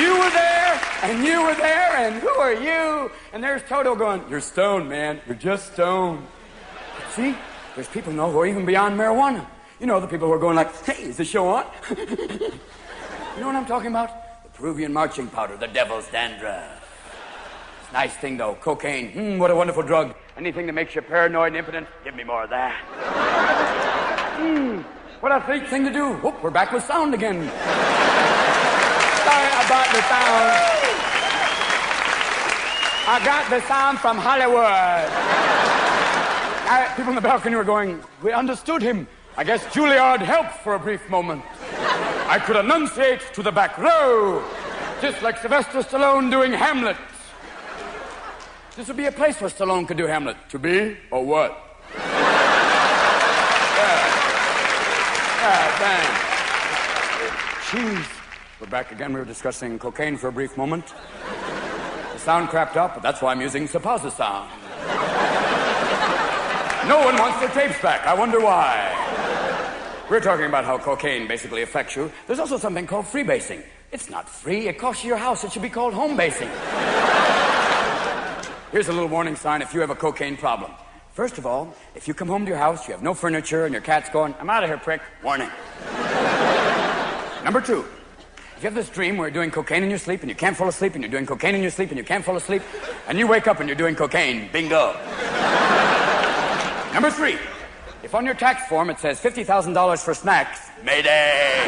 you were there, and you were there, and who are you? And there's Toto going, you're stoned, man. You're just stoned. See? There's people who are even beyond marijuana. You know, the people who are going like, hey, is the show on? You know what I'm talking about? The Peruvian marching powder, the devil's dandruff. It's a nice thing, though. Cocaine. What a wonderful drug. Anything that makes you paranoid and impotent, give me more of that. What a freak thing to do. Whoop, we're back with sound again. Sorry about the sound. I got the sound from Hollywood. People in the balcony were going, we understood him. I guess Juilliard helped for a brief moment. I could enunciate to the back row, just like Sylvester Stallone doing Hamlet. This would be a place where Stallone could do Hamlet. To be or what? Thanks. Jeez. We're back again. We were discussing cocaine for a brief moment. The sound crapped up, but that's why I'm using Supposa sound. No one wants their tapes back. I wonder why. We're talking about how cocaine basically affects you. There's also something called freebasing. It's not free. It costs you your house. It should be called home basing. Here's a little warning sign if you have a cocaine problem. First of all, if you come home to your house, you have no furniture, and your cat's going, I'm out of here, prick. Warning. Number 2, if you have this dream where you're doing cocaine in your sleep, and you can't fall asleep, and you're doing cocaine in your sleep, and you can't fall asleep, and you wake up and you're doing cocaine, bingo. Number 3, if on your tax form it says $50,000 for snacks, mayday.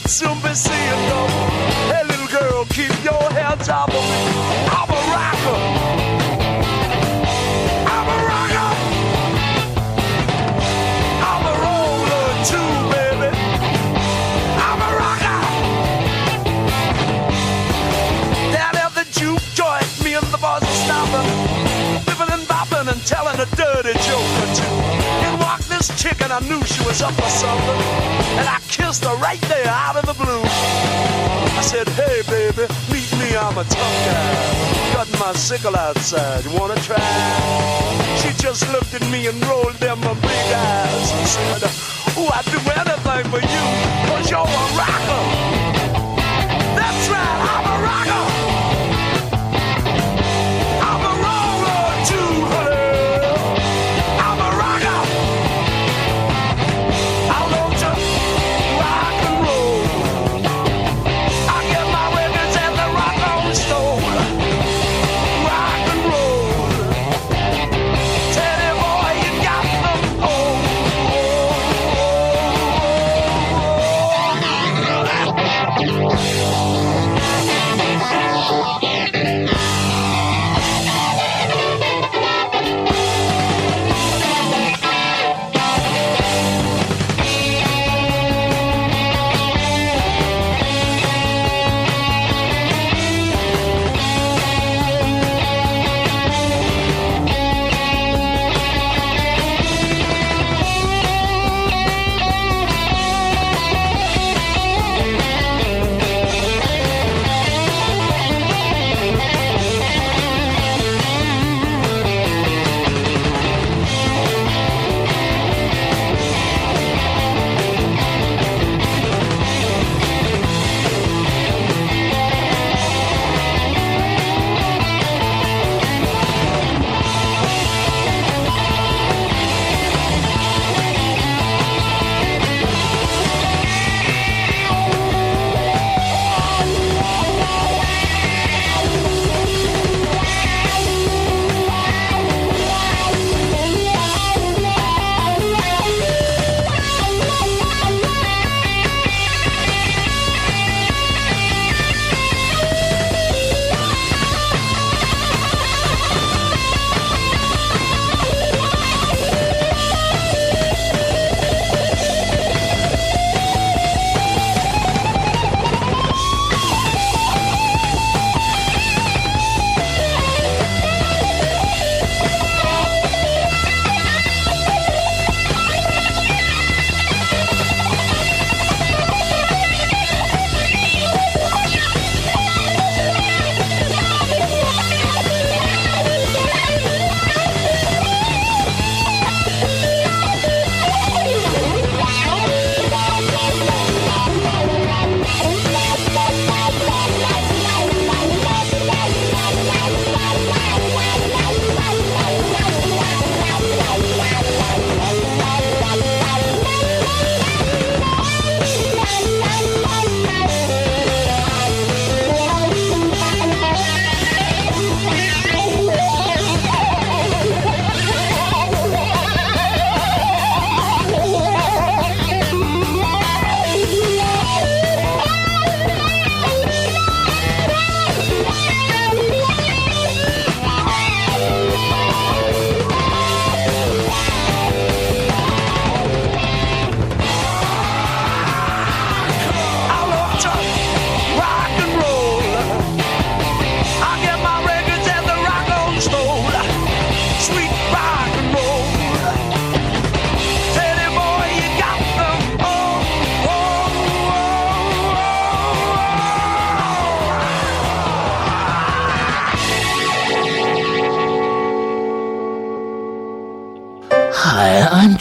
Soon be seeing no. Hey, little girl, keep your head top of me. I'm a rocker. I'm a rocker. I'm a roller too, baby. I'm a rocker. Down at the juke joint, me and the boss are stopping, bipping and bopping and telling a dirty joke or two. In walked this chick and I knew she was up for something, and I kissed her right there out of the blue. I said, hey, baby, meet me, I'm a tough guy. Cutting my sickle outside, you wanna try? She just looked at me and rolled them my big eyes and said, oh, I'd do anything for you, 'cause you're a rocker. That's right, I'm a rocker. I'm a roller too, honey. I'm a rocker. I love to rock and roll. I get my records at the rock on store. Rock and roll. Teddy boy, you got them all.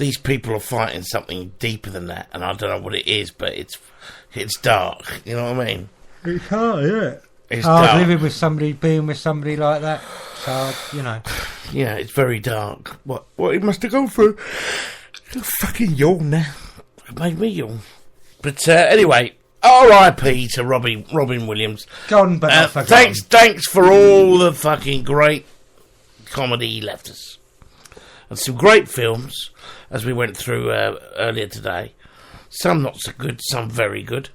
these people are fighting something deeper than that, and I don't know what it is, but it's dark. You know what I mean? It's hard, isn't it? It's hard dark. living with somebody, being with somebody like that. So, you know. Yeah, it's very dark. What he must have gone through. Fucking yawn now. It made me yawn. But anyway, R.I.P. to Robin Williams. Gone, but not forgotten. Thanks for all the fucking great comedy he left us. And some great films, as we went through earlier today. Some not so good, some very good.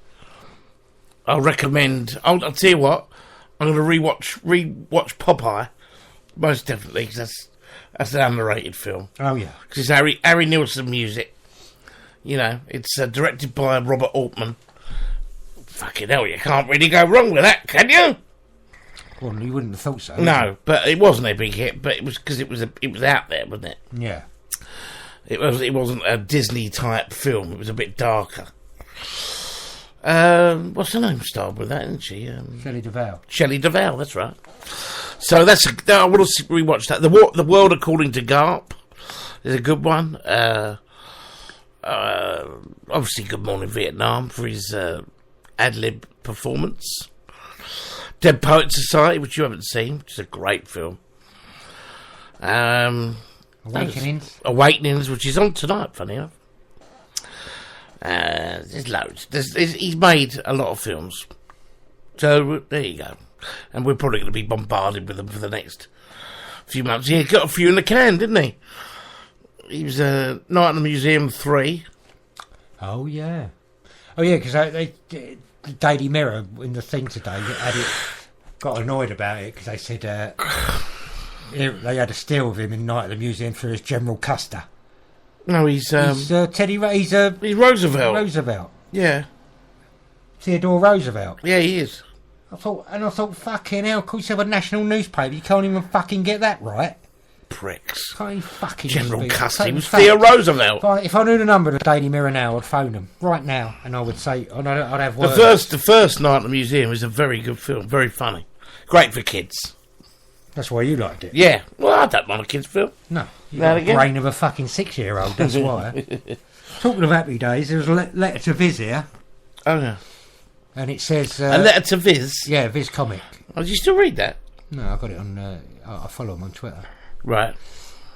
I'll recommend... I'll tell you what, I'm going to rewatch Popeye. Most definitely, because that's an underrated film. Oh, yeah. Because it's Harry Nilsson music. You know, it's directed by Robert Altman. Fucking hell, you can't really go wrong with that, can you? Well, you wouldn't have thought so. No, but it wasn't a big hit. But it was because it was out there, wasn't it? Yeah. It wasn't a Disney type film. It was a bit darker. What's her name starred with that, isn't she? Shelley Duvall. Shelley Duvall, that's right. So I want to rewatch that. The World According to Garp is a good one. Obviously, Good Morning Vietnam for his ad-lib performance. Dead Poets Society, which you haven't seen, which is a great film. Awakenings, which is on tonight, funny enough. There's loads. He's made a lot of films. So, there you go. And we're probably going to be bombarded with them for the next few months. He got a few in the can, didn't he? He was Night in the Museum 3. Oh, yeah. Oh, yeah, because the Daily Mirror in the thing today got annoyed about it because they said they had a steal of him in Night at the Museum for his General Custer. No, he's Teddy. He's Roosevelt. Roosevelt. Yeah. Theodore Roosevelt. Yeah, he is. I thought, fucking hell, of course you have a national newspaper. You can't even fucking get that right. Pricks. Can't even fucking General Custer. He was fact, Theodore Roosevelt. If I knew the number of the Daily Mirror now, I'd phone them right now, and I would say, I'd have words. The first Night at the Museum is a very good film, very funny, great for kids. That's why you liked it. Yeah. Well, I don't mind a kids' film. No, you got the brain of a fucking 6-year-old. That's why. Talking of happy days, there was a letter to Viz here. Oh yeah. And it says... a letter to Viz? Yeah, Viz Comic. Oh, did you still read that? No, I got it on... I follow him on Twitter. Right.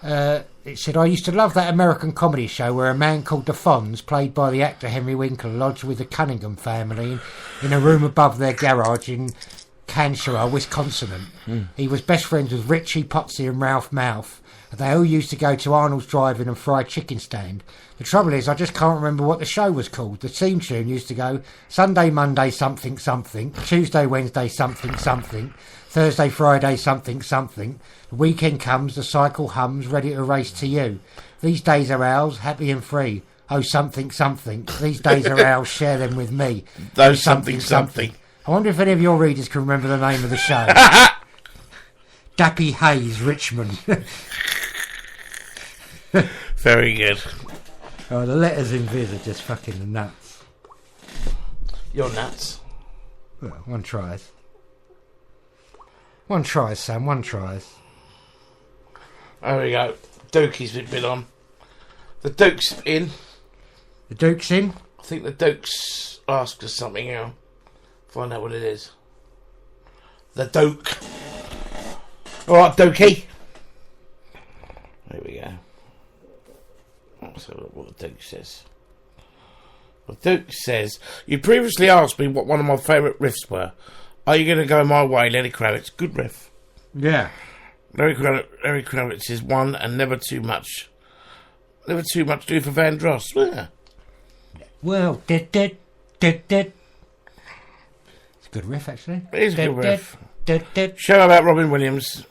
It said, I used to love that American comedy show where a man called the Fonz, played by the actor Henry Winkler, lodged with the Cunningham family in a room above their garage in Canshura, Wisconsin. He was best friends with Richie, Potsy and Ralph Mouth. They all used to go to Arnold's Drive-In and Fried Chicken Stand. The trouble is, I just can't remember what the show was called. The theme tune used to go, Sunday, Monday, something, something. Tuesday, Wednesday, something, something. Thursday, Friday, something, something. The weekend comes, the cycle hums, ready to race to you. These days are ours, happy and free. Oh, something, something. These days are ours, share them with me. Those something, something. I wonder if any of your readers can remember the name of the show. Dappy Hayes, Richmond. Very good. Oh, the letters in Viz are just fucking nuts. You're nuts. Well, one tries. One tries, Sam, one tries. There we go. Dookie's been on. The Duke's in. The Duke's in? I think the Duke's asked us something now. Find out what it is. The Duke. Alright, Dookie. There we go. Let's have a look what the Duke says. The Duke says, you previously asked me what one of my favourite riffs were. Are you going to go my way, Lenny Kravitz? Good riff. Yeah. Larry Kravitz is one and never too much. Never too much do for Van Dross. Yeah. Well, It's a good riff, actually. It is a good riff. Show about Robin Williams.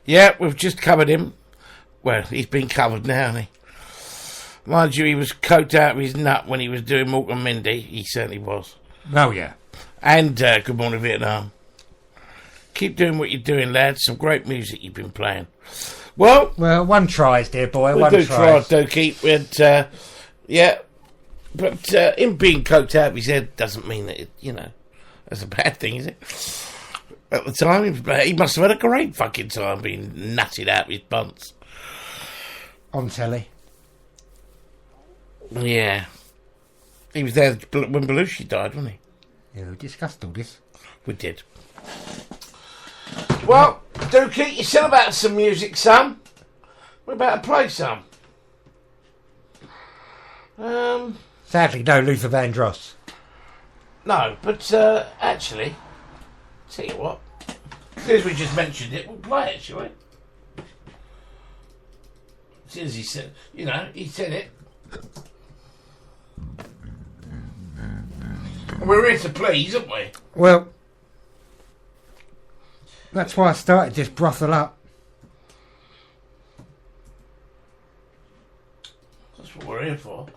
Yeah, we've just covered him. Well, he's been covered now, hasn't he? Mind you, he was coked out of his nut when he was doing Mork and Mindy. He certainly was. Oh, yeah. And Good Morning Vietnam. Keep doing what you're doing, lads. Some great music you've been playing. Well, one tries, dear boy. We one do tries. try, Dookie. But, yeah. But him being coked out of his head doesn't mean that, that's a bad thing, is it? At the time, he must have had a great fucking time being nutted out of his bunts. On telly. Yeah. He was there when Belushi died, wasn't he? Yeah, we discussed all this. We did. Well, Dookie, you said about some music, son. We're about to play some. Sadly, no Luther Vandross. No, but actually, tell you what, since we just mentioned it, we'll play it, shall we? As soon as he said, he said it. We're here to please, aren't we? Well, that's why I started this brothel up. That's what we're here for.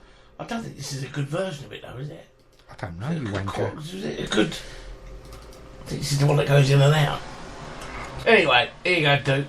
I don't think this is a good version of it, though, is it? I don't know, you wanker. Is it a good... I think this is the one that goes in and out. Anyway, here you go, Duke.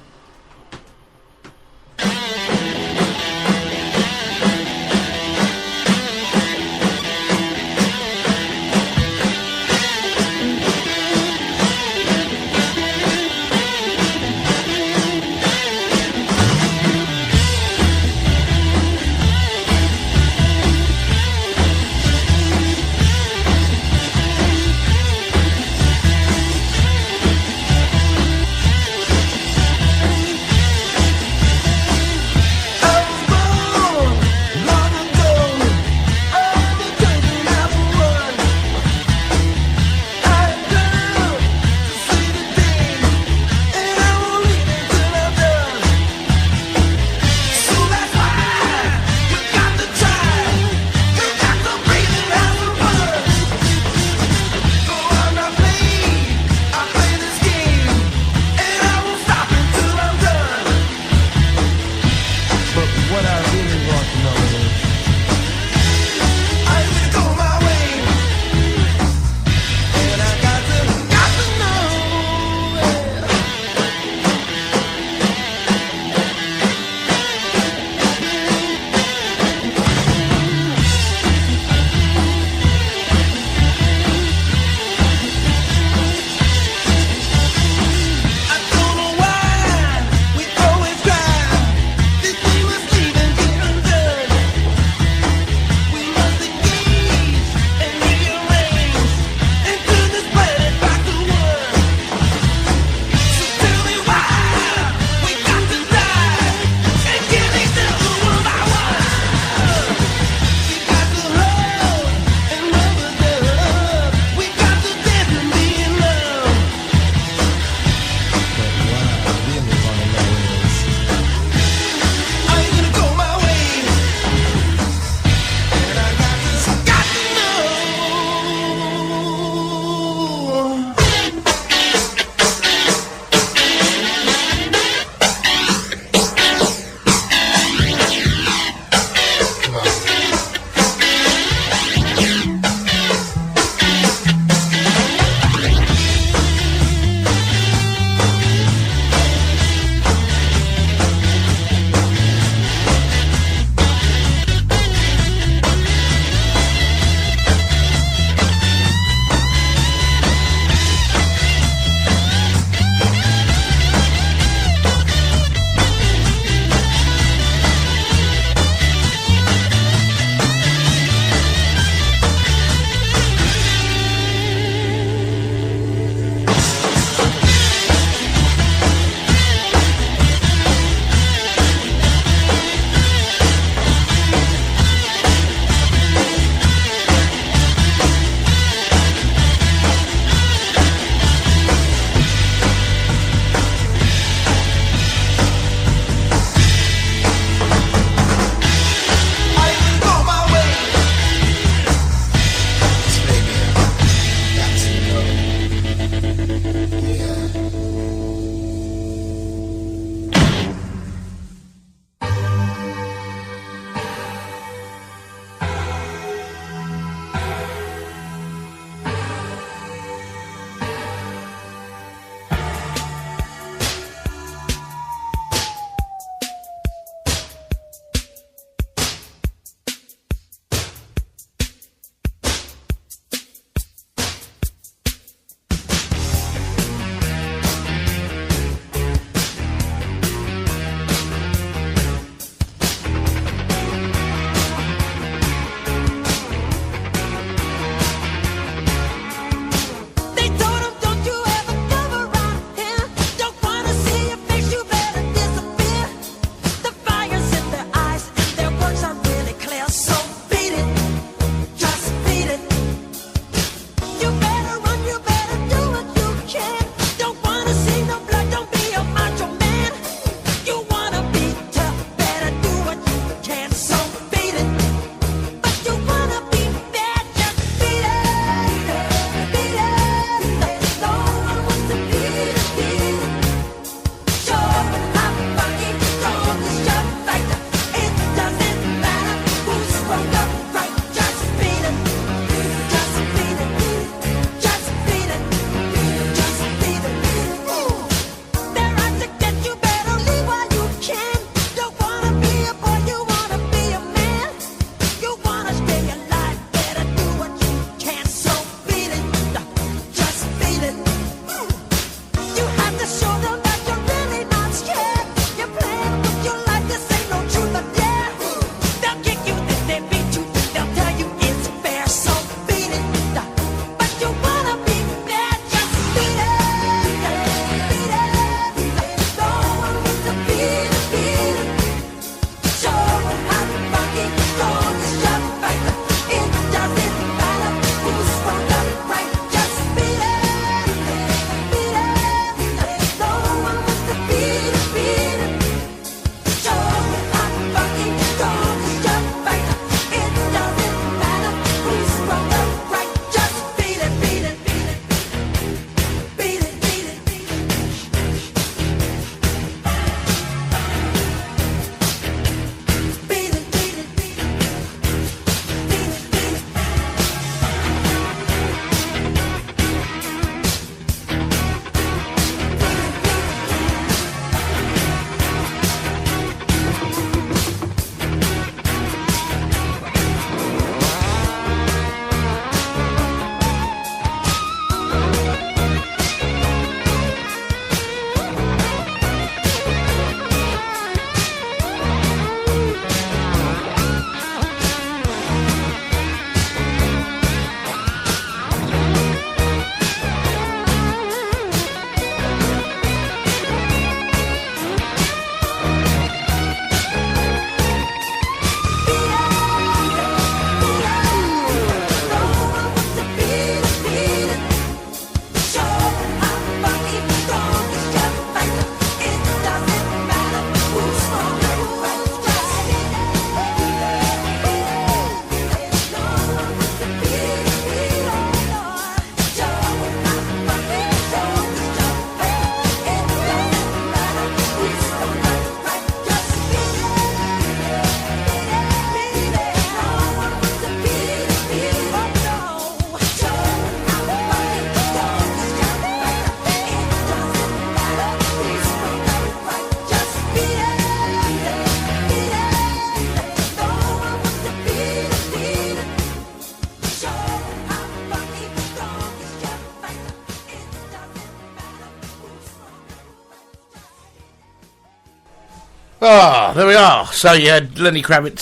There we are. So you had Lenny Kravitz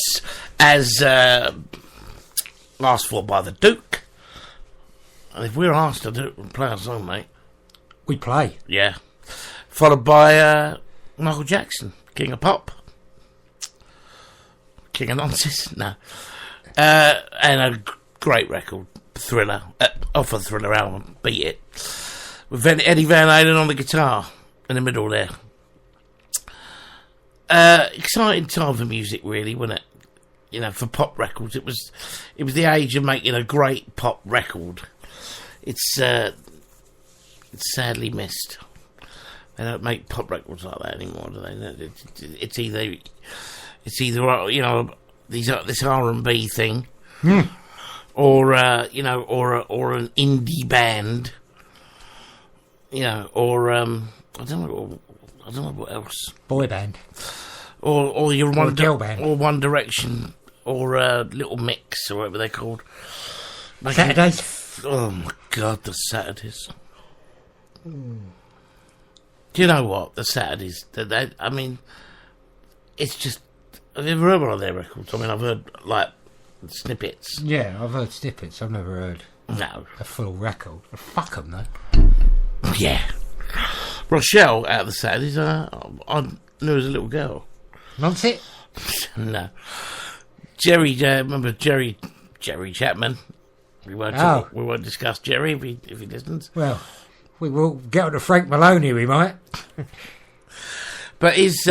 as asked for by the Duke. And if we're asked to play a song, mate, We play. yeah. Followed by Michael Jackson, King of Pop. King of Nonsense, no. And a great record, Thriller, off a Thriller album, Beat It. With Eddie Van Halen on the guitar in the middle there. Exciting time for music, really, wasn't it? You know, for pop records, it was the age of making a great pop record. It's sadly missed. They don't make pop records like that anymore, do they? It's either you know this R&B thing, or you know, or an indie band, you know, or I don't know what else. Boy band. Or your Or girl band. or One Direction, or Little Mix, or whatever they're called. Saturdays. Oh my God, the Saturdays. Do you know what? The Saturdays, I mean, it's just, have you ever heard one of their records? I mean, I've heard, like, snippets. Yeah, I've heard snippets. I've never heard No. a full record. Fuck them, though. Yeah. Rochelle, out of the Saturdays, I knew as a little girl. Wants it? No. Jerry, remember Jerry Chapman? We won't discuss Jerry if he listens. Well, we will get on to Frank Maloney, we might. But his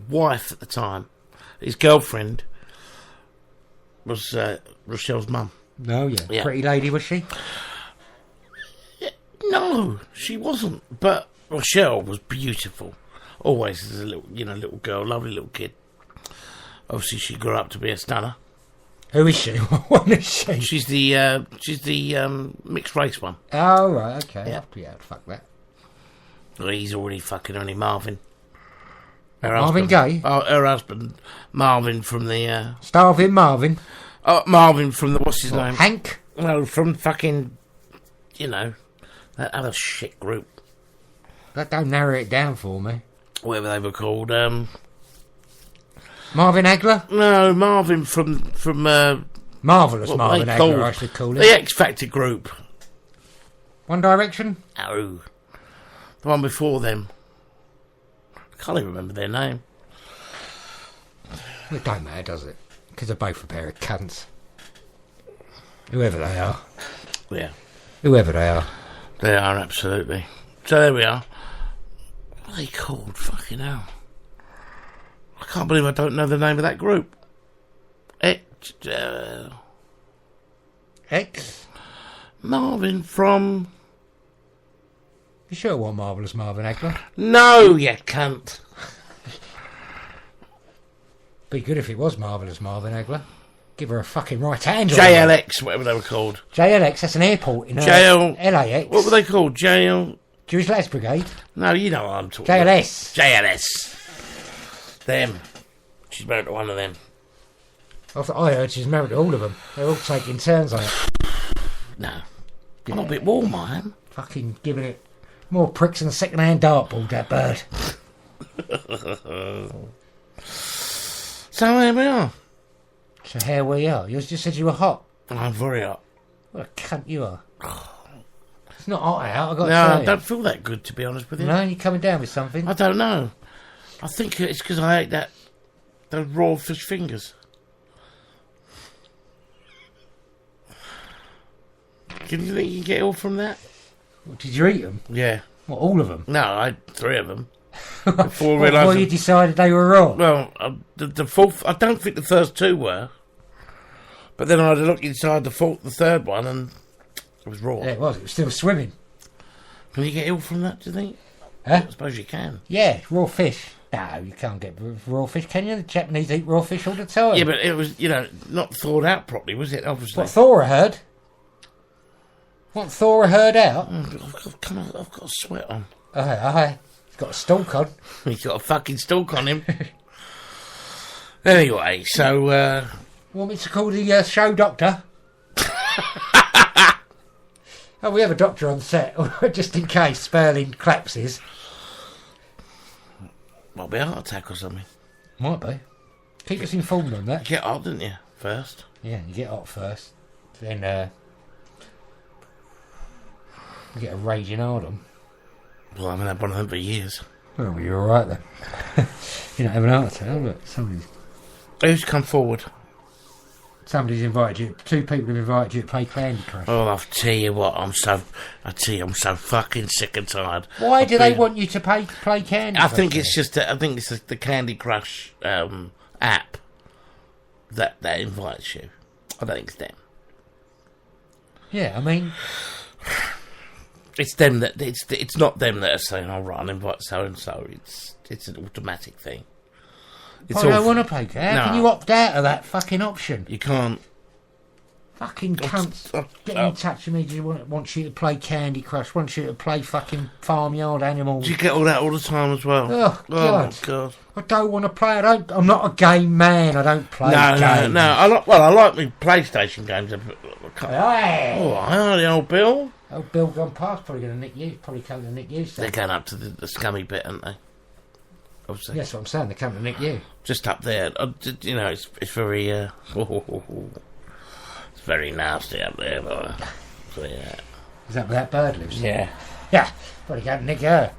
wife at the time, his girlfriend, was Rochelle's mum. No, yeah. Pretty lady, was she? No, she wasn't. But Rochelle was beautiful. Always as a little girl, lovely little kid. Obviously, she grew up to be a stunner. Who is she? What is she? She's the mixed race one. Oh, right, okay. Yeah. Yeah, fuck that. Well, he's already fucking only Marvin. Marvin Gaye? Oh, her husband, Marvin from the... Starving Marvin? Marvin from the... What's his name? Hank? No, from fucking... You know, that other shit group. That don't narrow it down for me. Whatever they were called. Marvin Hagler? No, Marvin from Marvellous what Marvin they Hagler, called? I should call it. The X Factor group. One Direction? No. The one before them. I can't even remember their name. It don't matter, does it? Because they're both a pair of cunts. Whoever they are. Yeah. Whoever they are. They are, absolutely. So there we are. What are they called? Fucking hell. I can't believe I don't know the name of that group. X? Marvin from... You sure it wasn't Marvellous Marvin Hagler? No, you cunt. Be good if it was Marvellous Marvin Hagler. Give her a fucking right hand. JLX, whatever they were called. JLX, that's an airport in LAX. What were they called? Jewish Lads Brigade? No, you know what I'm talking JLS. about. JLS. Them. She's married to one of them. I heard she's married to all of them. They're all taking turns on it. No. I'm a bit warm, I am. Fucking giving it more pricks than a second-hand dartboard, that bird. So here we are. So here we are. You just said you were hot. I'm very hot. What a cunt you are. It's not hot out, I've got to No, tell I you. don't feel that good, to be honest with you. No, you're coming down with something. I don't know. I think it's because I ate those raw fish fingers. Do you think you can get ill from that? Did you eat them? Yeah. What, all of them? No, I had 3 of them. Before you decided they were raw? Well, the fourth, I don't think the first 2 were. But then I had a look inside the third one, and it was raw. Yeah, it was. It was still swimming. Can you get ill from that, do you think? Huh? I suppose you can. Yeah, raw fish. No, you can't get raw fish, can you? The Japanese eat raw fish all the time. Yeah, but it was, not thawed out properly, was it? Obviously. What Thora heard? What Thora heard out? I've got a sweat on. Aye. He's got a stalk on. He's got a fucking stalk on him. Anyway, so... Want me to call the show doctor? Oh, we have a doctor on set, just in case Sperling collapses. Might be a heart attack or something. Might be. Keep us informed on that. You get hot, didn't you? First. Yeah, you get hot first. Then you get a raging hard on. Well, I haven't had one of them for years. Well, you're alright then. You're not having a heart attack, look. Who's come forward? Somebody's invited you. 2 people have invited you to play Candy Crush. Oh, I'll tell you what, I'm so fucking sick and tired. Why do they want you to play Candy Crush? I think it's just the Candy Crush app that invites you. I don't think it's them. Yeah, I mean, it's them that it's not them that are saying, "All right, I'll invite so and so." It's an automatic thing. I don't want to play. How can you opt out of that fucking option? You can't. Fucking cunts. Get in touch with me. Do you want you to play Candy Crush? Want you to play fucking Farmyard Animals? Do you get all that all the time as well? Oh, God. My God. I don't want to play. I'm not a game man. I don't play games. No. I like my PlayStation games. Hey. Oh, hi, the old Bill. Old Bill gone past. Probably going to nick you. Probably coming to nick you. So. They're going up to the scummy bit, aren't they? Obviously. That's what I'm saying. They're coming to nick you. Just up there. You know, it's very... it's very nasty up there. But, so, yeah. Is that where that bird lives? Yeah. Yeah. Probably going to nick her.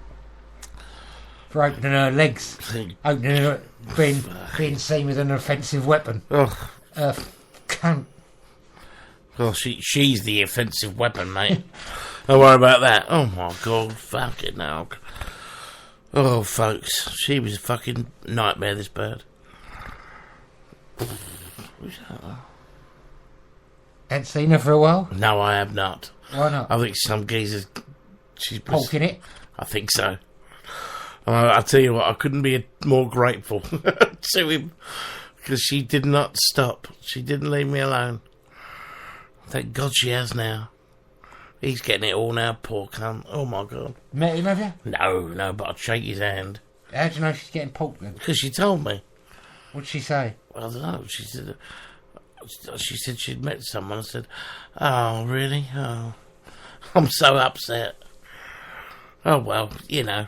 For opening her legs. Opening her... Being seen with an offensive weapon. Oh. Cunt. Well, she's the offensive weapon, mate. Don't worry about that. Oh, my God. Fuck it now. Oh, folks. She was a fucking nightmare, this bird. Who's that? Ain't seen her for a while? No, I have not. Why not? I think some geezer's... She's poking it? I think so. I'll tell you what, I couldn't be more grateful to him. Because she did not stop. She didn't leave me alone. Thank God she has now. He's getting it all now, poor cunt. Oh, my God. Met him, have you? No, but I'd shake his hand. How do you know she's getting poked then? Because she told me. What'd she say? Well, I don't know. She said she'd met someone. I said, oh, really? Oh, I'm so upset. Oh, well, you know.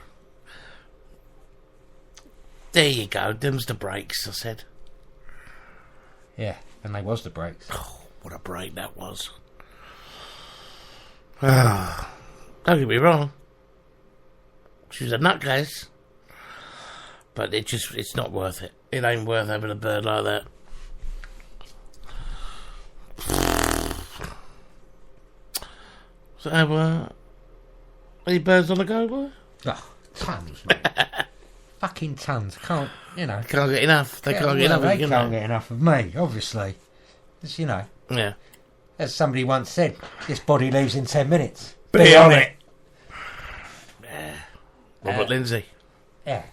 There you go. Them's the breaks, I said. Yeah, and they was the breaks. Oh, what a break that was. Don't get me wrong. She was a nutcase. But it's not worth it. It ain't worth having a bird like that. So, any birds on the go, boy? Oh, tons, mate. Fucking tons. Can't Can't get enough. They can't get enough of you. They can't get enough of me, obviously. It's, Yeah. As somebody once said, this body leaves in 10 minutes. Be on it. Yeah. Robert Lindsay. Yeah.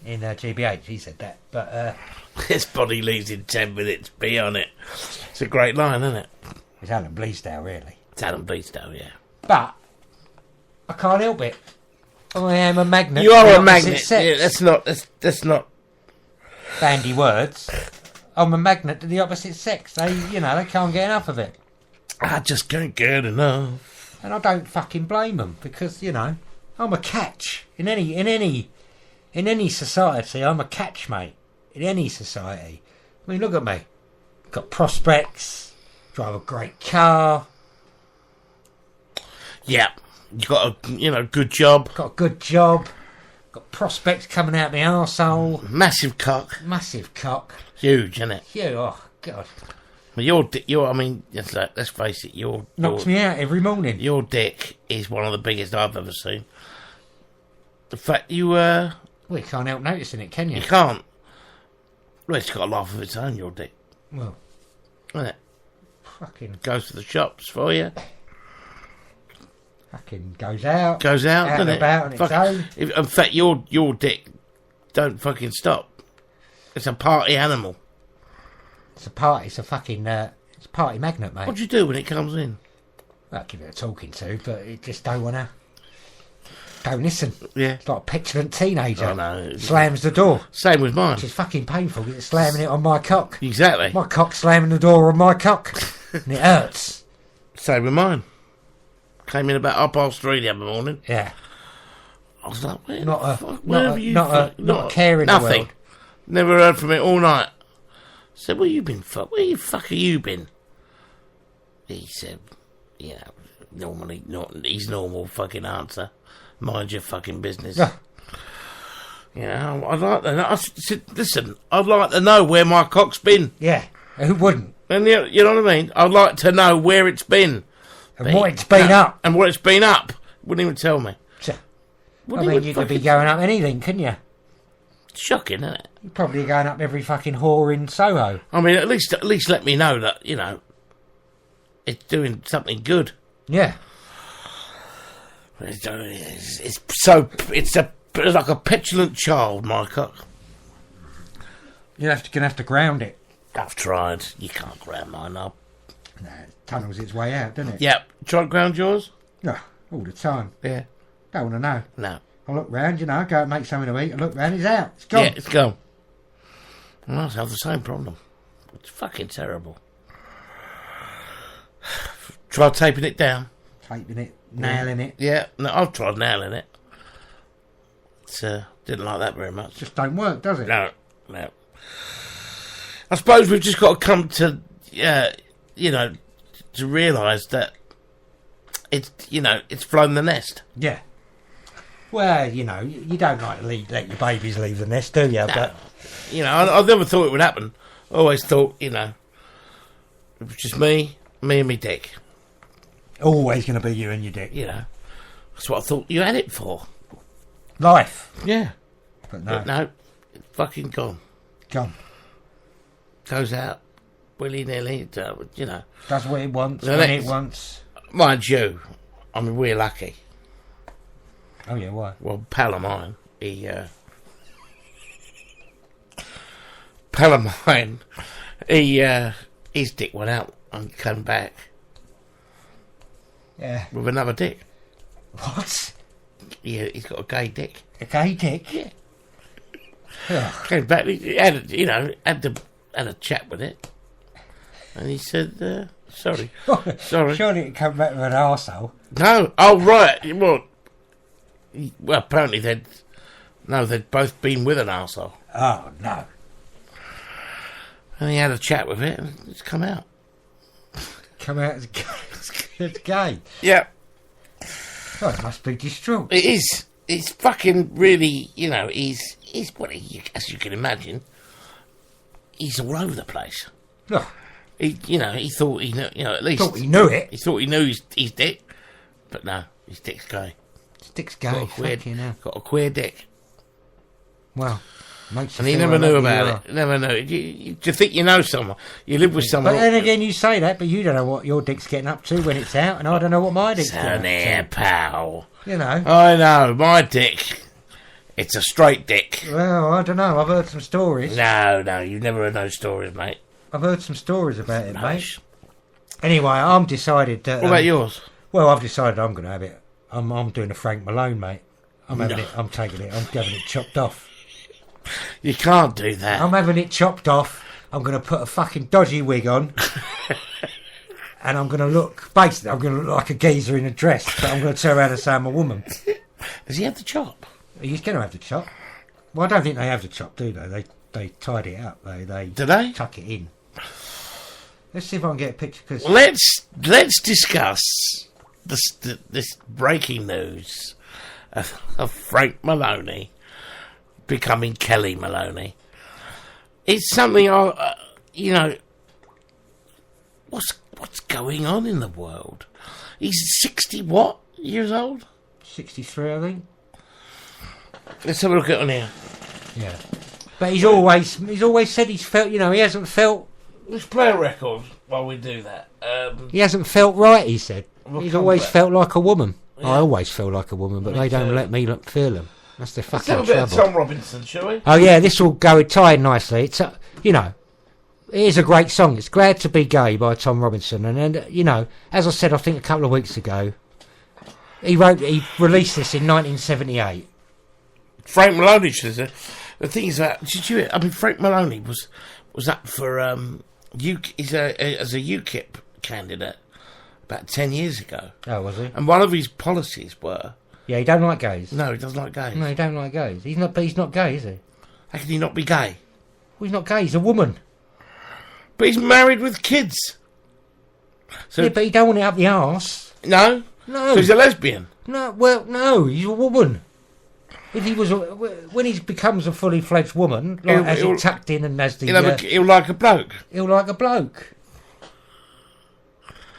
In GBH, he said that. But this body leaves in 10 minutes. Be on it. It's a great line, isn't it? It's Alan Bleasdale, really. It's Alan Bleasdale, yeah. But I can't help it. I am a magnet. You are a magnet. Yeah, that's not bandy words. I'm a magnet to the opposite sex. They can't get enough of it. I just can't get enough. And I don't fucking blame them because I'm a catch in any society. I'm a catch, mate. In any society. I mean, look at me. Got prospects. Drive a great car. Yeah. You got a good job. Got a good job. Got prospects coming out my arsehole. Massive cock. Massive cock. Huge, isn't it? Huge. Oh God. Well, I mean, let's face it. Knocks me out every morning. Your dick is one of the biggest I've ever seen. The fact you well, you can't help noticing it, can you? You can't. Well, it's got a life of its own. Your dick. Well, isn't it? Fucking goes to the shops for you. Fucking goes out, doesn't it? About on its own. In fact, your dick don't fucking stop. It's a party animal. It's a party. It's a fucking. It's a party magnet, mate. What do you do when it comes in? I'll give it a talking to, but it just don't wanna. Don't listen. Yeah. It's like a petulant teenager. I know. Slams the door. Same with mine. Which is fucking painful. It's slamming it on my cock. Exactly. My cock slamming the door on my cock, and it hurts. Same with mine. Came in about 3:30 the other morning. Yeah. I was like, where Not the a- fuck, not where a- have you... not a care in the nothing. world. Never heard from it all night. I said, where you been, fuck? Where you fuck have you been? He said, you know, normally, not his normal fucking answer. Mind your fucking business. Yeah. You know, I'd like to know. I said, listen, I'd like to know where my cock's been. Yeah, who wouldn't? And you know what I mean? I'd like to know where it's been. And what it's been up. And what it's been up. Wouldn't even tell me. So, I Wouldn't mean, even you could be fucking- going up anything, couldn't you? Shocking, isn't it? You're probably going up every fucking whore in Soho. I mean, at least let me know that, you know, it's doing something good. Yeah. It's like a petulant child, my cock. You're gonna have to ground it. I've tried. You can't ground mine up. No, it tunnels its way out, doesn't it? Yep. Try to ground yours? Yeah, all the time. Yeah. Don't want to know. No. I look round, you know, go and make something to eat. I look round, it's out. It's gone. Yeah, it's gone. I must have the same problem. It's fucking terrible. Try taping it down. Taping it, nailing it. Yeah, no, I've tried nailing it. It's, didn't like that very much. Just don't work, does it? No. I suppose we've just got to come to, you know, to realise that it's, you know, it's flown the nest. Yeah. Well, you know, you don't like to let your babies leave the nest, do you? No. But You know, I never thought it would happen. I always thought, you know, it was just me and me dick. always going to be you and your dick. You know, that's what I thought you had it for. Life. Yeah. But no. But no, it's fucking gone. Gone. Goes out willy-nilly, you know. Does what it wants, The when next- it wants. Mind you, I mean, we're lucky. Oh, yeah, why? Well, pal of mine, pal of mine, his dick went out and came back Yeah. with another dick. What? Yeah, he's got a gay dick. A gay dick? Yeah. Ugh. Came back, he had, you know, had a chat with it. And he said, sorry. Sorry. Surely it come back with an arsehole. No. Oh, right. Well, apparently they'd both been with an arsehole. Oh, no. And he had a chat with it and it's come out. Come out as gay. It's gay. Yeah. Oh, it must be distraught. It is. It's fucking really, you know, he's what as you can imagine, he's all over the place. Look, He thought he knew, you know, at least. thought he knew it. He thought he knew his dick, but no, his dick's gay. His dick's gay. Fucking hell. Got a queer dick. Well, makes you And he feel never how knew lucky you about are. it. Never knew. Do you think you know someone? You live with someone. But then again, you say that, but you don't know what your dick's getting up to when it's out, and I don't know what my dick's So getting there, up pal. to. You know. I know, my dick. It's a straight dick. Well, I don't know. I've heard some stories. No, you've never heard those stories, mate. I've heard some stories about it, mate. Nice. Anyway, I'm decided that. What about yours? Well, I've decided I'm going to have it. I'm doing a Frank Malone, mate. I'm having it. I'm taking it. I'm having it chopped off. You can't do that. I'm having it chopped off. I'm going to put a fucking dodgy wig on. And I'm going to look, basically, I'm going to look like a geezer in a dress, but I'm going to turn around and say I'm a woman. Does he have the chop? He's going to have the chop. Well, I don't think they have the chop, do they? They tidy it up. They Do they? tuck it in. Let's see if I can get a picture. Cause Let's discuss this breaking news of Frank Maloney becoming Kelly Maloney. It's something you know. What's going on in the world? He's 60 years old? 63, I think. Let's have a look at on here. Yeah. But he's always said he's felt, you know, he hasn't felt. Let's play a record while we do that. He hasn't felt right, he said. We'll He's come always back. felt like a woman. Yeah. I always feel like a woman, but Me they don't too. let me feel them. That's the Let's have fucking a bit of trouble. Tom Robinson, shall we? Oh yeah, this will go tied nicely. It's you know, it is a great song. It's "Glad to Be Gay" by Tom Robinson, and you know, as I said, I think a couple of weeks ago, he released this in 1978. Frank Maloney says it. The thing is that I mean, Frank Maloney was up for as a UKIP candidate about 10 years ago, Oh, was he? and one of his policies were Yeah, he don't like gays. No, he doesn't like gays. No, he don't like gays. He's not gay, is he? How can he not be gay? Well, he's not gay. He's a woman. But he's married with kids. So Yeah, but he don't want it up the arse. no, No. so he's a lesbian. No, well, no, he's a woman. If he was, when he becomes a fully fledged woman, like as he tucked in and as the, He'll like a bloke. he'll like a bloke.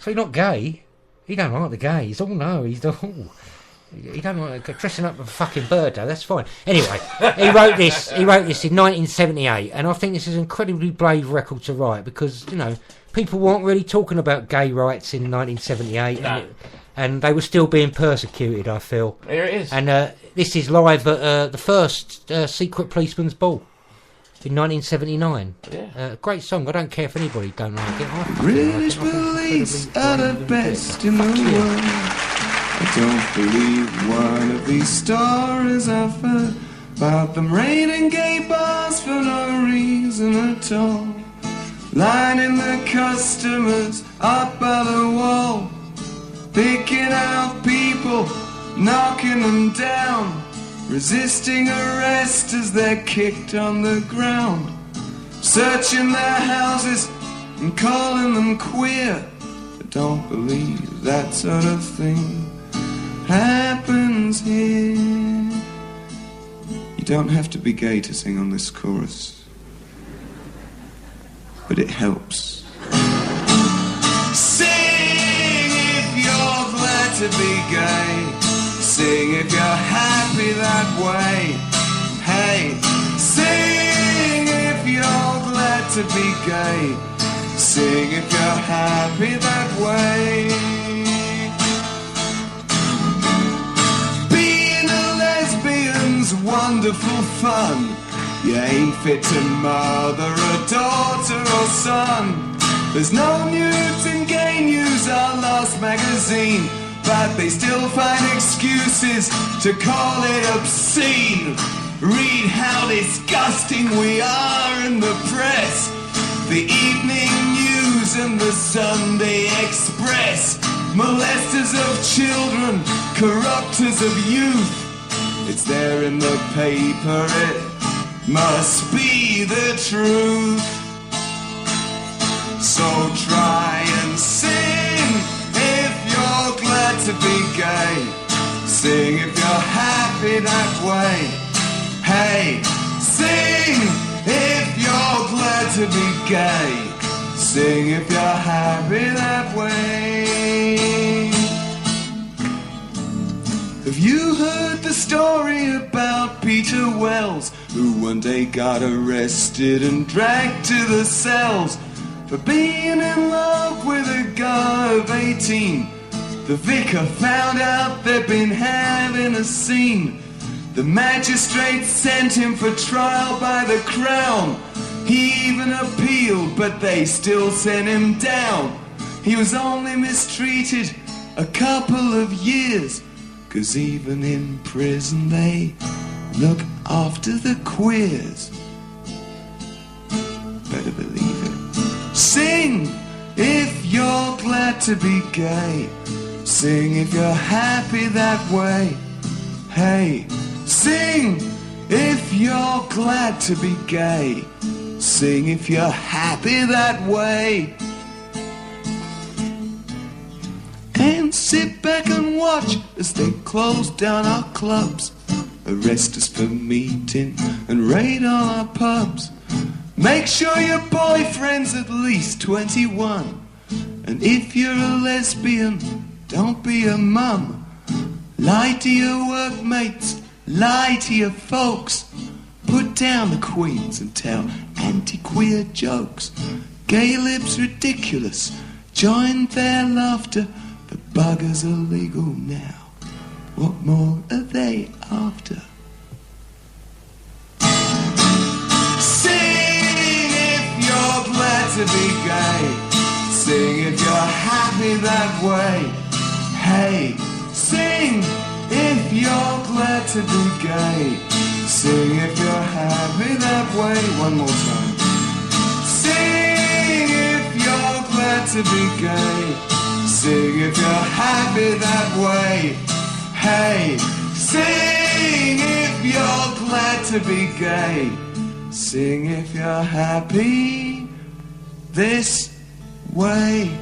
So he's not gay. He don't like the gays. Oh no, he don't like dressing up a fucking bird though. That's fine. Anyway, he wrote this in 1978, and I think this is an incredibly brave record to write because people weren't really talking about gay rights in 1978, No. and they were still being persecuted. I feel. Here it is. And this is live at the first Secret Policeman's Ball in 1979. Yeah. Great song. I don't care if anybody don't like it. British police are the best in the world. I don't believe one of these stories I've heard about them raiding gay bars for no reason at all, lining the customers up by the wall, picking out people, knocking them down, resisting arrest as they're kicked on the ground, searching their houses and calling them queer. I don't believe that sort of thing happens here. You don't have to be gay to sing on this chorus, but it helps. Sing if you're glad to be gay. Sing if you're happy that way. Hey, sing if you're glad to be gay. Sing if you're happy that way. Being a lesbian's wonderful fun. You ain't fit to mother a daughter or son. There's no nudes in Gay News, our last magazine, but they still find excuses to call it obscene. Read how disgusting we are in the press, the Evening News and the Sunday Express. Molesters of children, corrupters of youth. It's there in the paper, it must be the truth. So try and sing if you're glad to be gay. Sing if you're happy that way. Hey, sing if you're glad to be gay. Sing if you're happy that way. Have you heard the story about Peter Wells, who one day got arrested and dragged to the cells for being in love with a guy of 18? The vicar found out they'd been having a scene. The magistrate sent him for trial by the Crown. He even appealed, but they still sent him down. He was only mistreated a couple of years, 'cause even in prison they look after the queers. Better believe it. Sing if you're glad to be gay. Sing if you're happy that way. Hey, sing if you're glad to be gay. Sing if you're happy that way. And sit back and watch as they close down our clubs, arrest us for meeting and raid all our pubs. Make sure your boyfriend's at least 21. And if you're a lesbian, don't be a mum. Lie to your workmates, lie to your folks. Put down the queens and tell anti-queer jokes. Gay libs ridiculous, join their laughter. The buggers are legal now. What more are they after? Sing if you're glad to be gay. Sing if you're happy that way. Hey, sing if you're glad to be gay. Sing if you're happy that way. One more time. Sing if you're glad to be gay. Sing if you're happy that way. Hey, sing if you're glad to be gay. Sing if you're happy this way.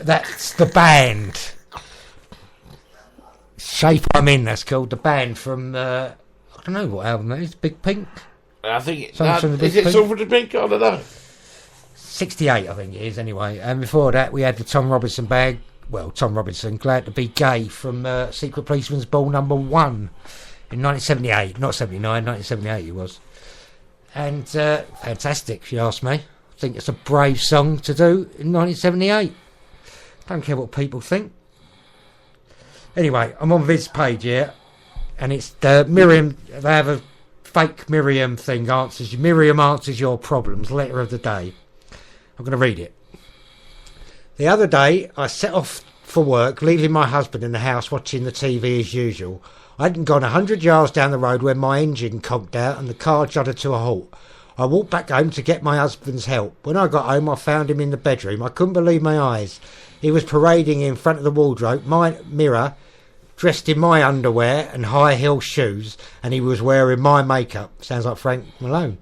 That's the band. Shape I'm In, that's called. The band from, I don't know what album that is, Big Pink? I think Is it Silver Pink? I don't know. 68, I think it is, anyway. And before that, we had the Tom Robinson band. Well, Tom Robinson, Glad to Be Gay, from Secret Policeman's Ball #1 in 1978. Not 79, 1978 it was. And fantastic, if you ask me. I think it's a brave song to do in 1978. Don't care what people think. Anyway, I'm on Viz's page here, and it's the Miriam. They have a fake Miriam thing. Miriam answers your problems. Letter of the day. I'm going to read it. The other day, I set off for work, leaving my husband in the house watching the TV as usual. I hadn't gone 100 yards down the road when my engine conked out and the car jolted to a halt. I walked back home to get my husband's help. When I got home, I found him in the bedroom. I couldn't believe my eyes. He was parading in front of the wardrobe, my mirror, dressed in my underwear and high-heel shoes, and he was wearing my makeup. Sounds like Frank Malone.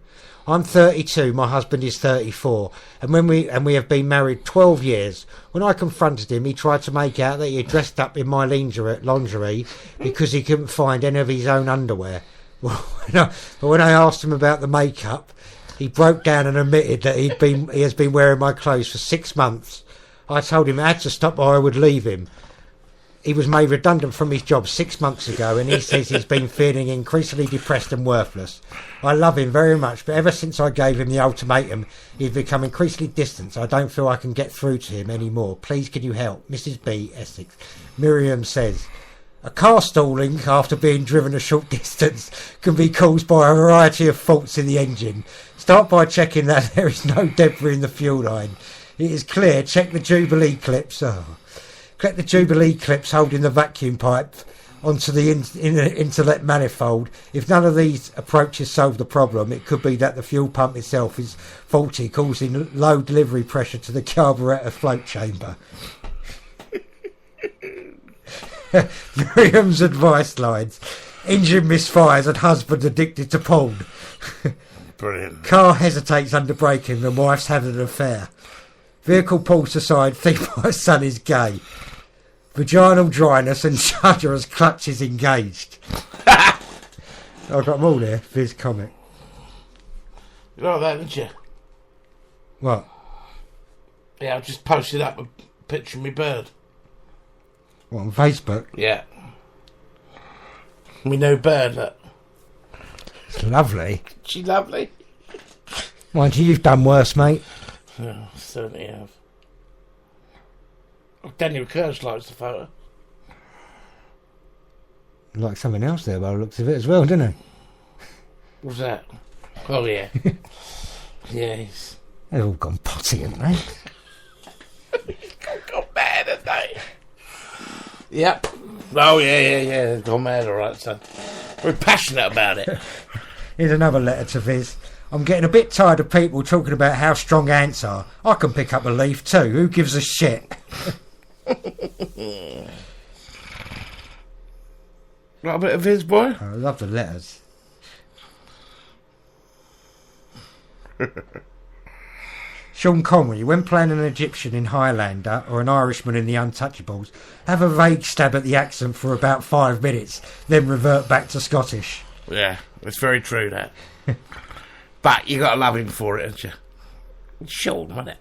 I'm 32, my husband is 34, and we have been married 12 years. When I confronted him, he tried to make out that he had dressed up in my lingerie because he couldn't find any of his own underwear. Well, but when I asked him about the makeup, he broke down and admitted that he has been wearing my clothes for 6 months. I told him I had to stop or I would leave him. He was made redundant from his job 6 months ago, and he says he's been feeling increasingly depressed and worthless. I love him very much, but ever since I gave him the ultimatum, he's become increasingly distant. I don't feel I can get through to him anymore. Please, can you help? Mrs. B, Essex. Miriam says, a car stalling after being driven a short distance can be caused by a variety of faults in the engine. Start by checking that there is no debris in the fuel line. It is clear. Check the Jubilee clips. Collect the Jubilee clips holding the vacuum pipe onto the inlet manifold. If none of these approaches solve the problem, it could be that the fuel pump itself is faulty, causing low delivery pressure to the carburettor float chamber. Miriam's advice lines. Engine misfires and husband addicted to porn. Brilliant. Car hesitates under braking and wife's having an affair. Vehicle pulls aside, think my son is gay. Vaginal dryness and shudder as clutch is engaged. I've got them all there, Viz comic. You like that, didn't you? What? Yeah, I've just posted up a picture of my bird. What, on Facebook? Yeah. Me new bird, look. It's lovely. She lovely. Mind you, you've done worse, mate. Oh, certainly have. Oh, Daniel Kirsch likes the photo. Like something else there by the looks of it as well, didn't he? What's that? Oh, yeah. Yes. They've all gone potty, haven't they? Got mad, haven't they? Yep. Oh, yeah. They've gone mad, all right, son. We're passionate about it. Here's another letter to Viz. I'm getting a bit tired of people talking about how strong ants are. I can pick up a leaf too. Who gives a shit? Got a bit of Viz, boy? I love the letters. Sean Connery, when playing an Egyptian in Highlander or an Irishman in The Untouchables, have a vague stab at the accent for about 5 minutes, then revert back to Scottish. Yeah, it's very true, that. But you got to love him for it, haven't you? Sean, wasn't it?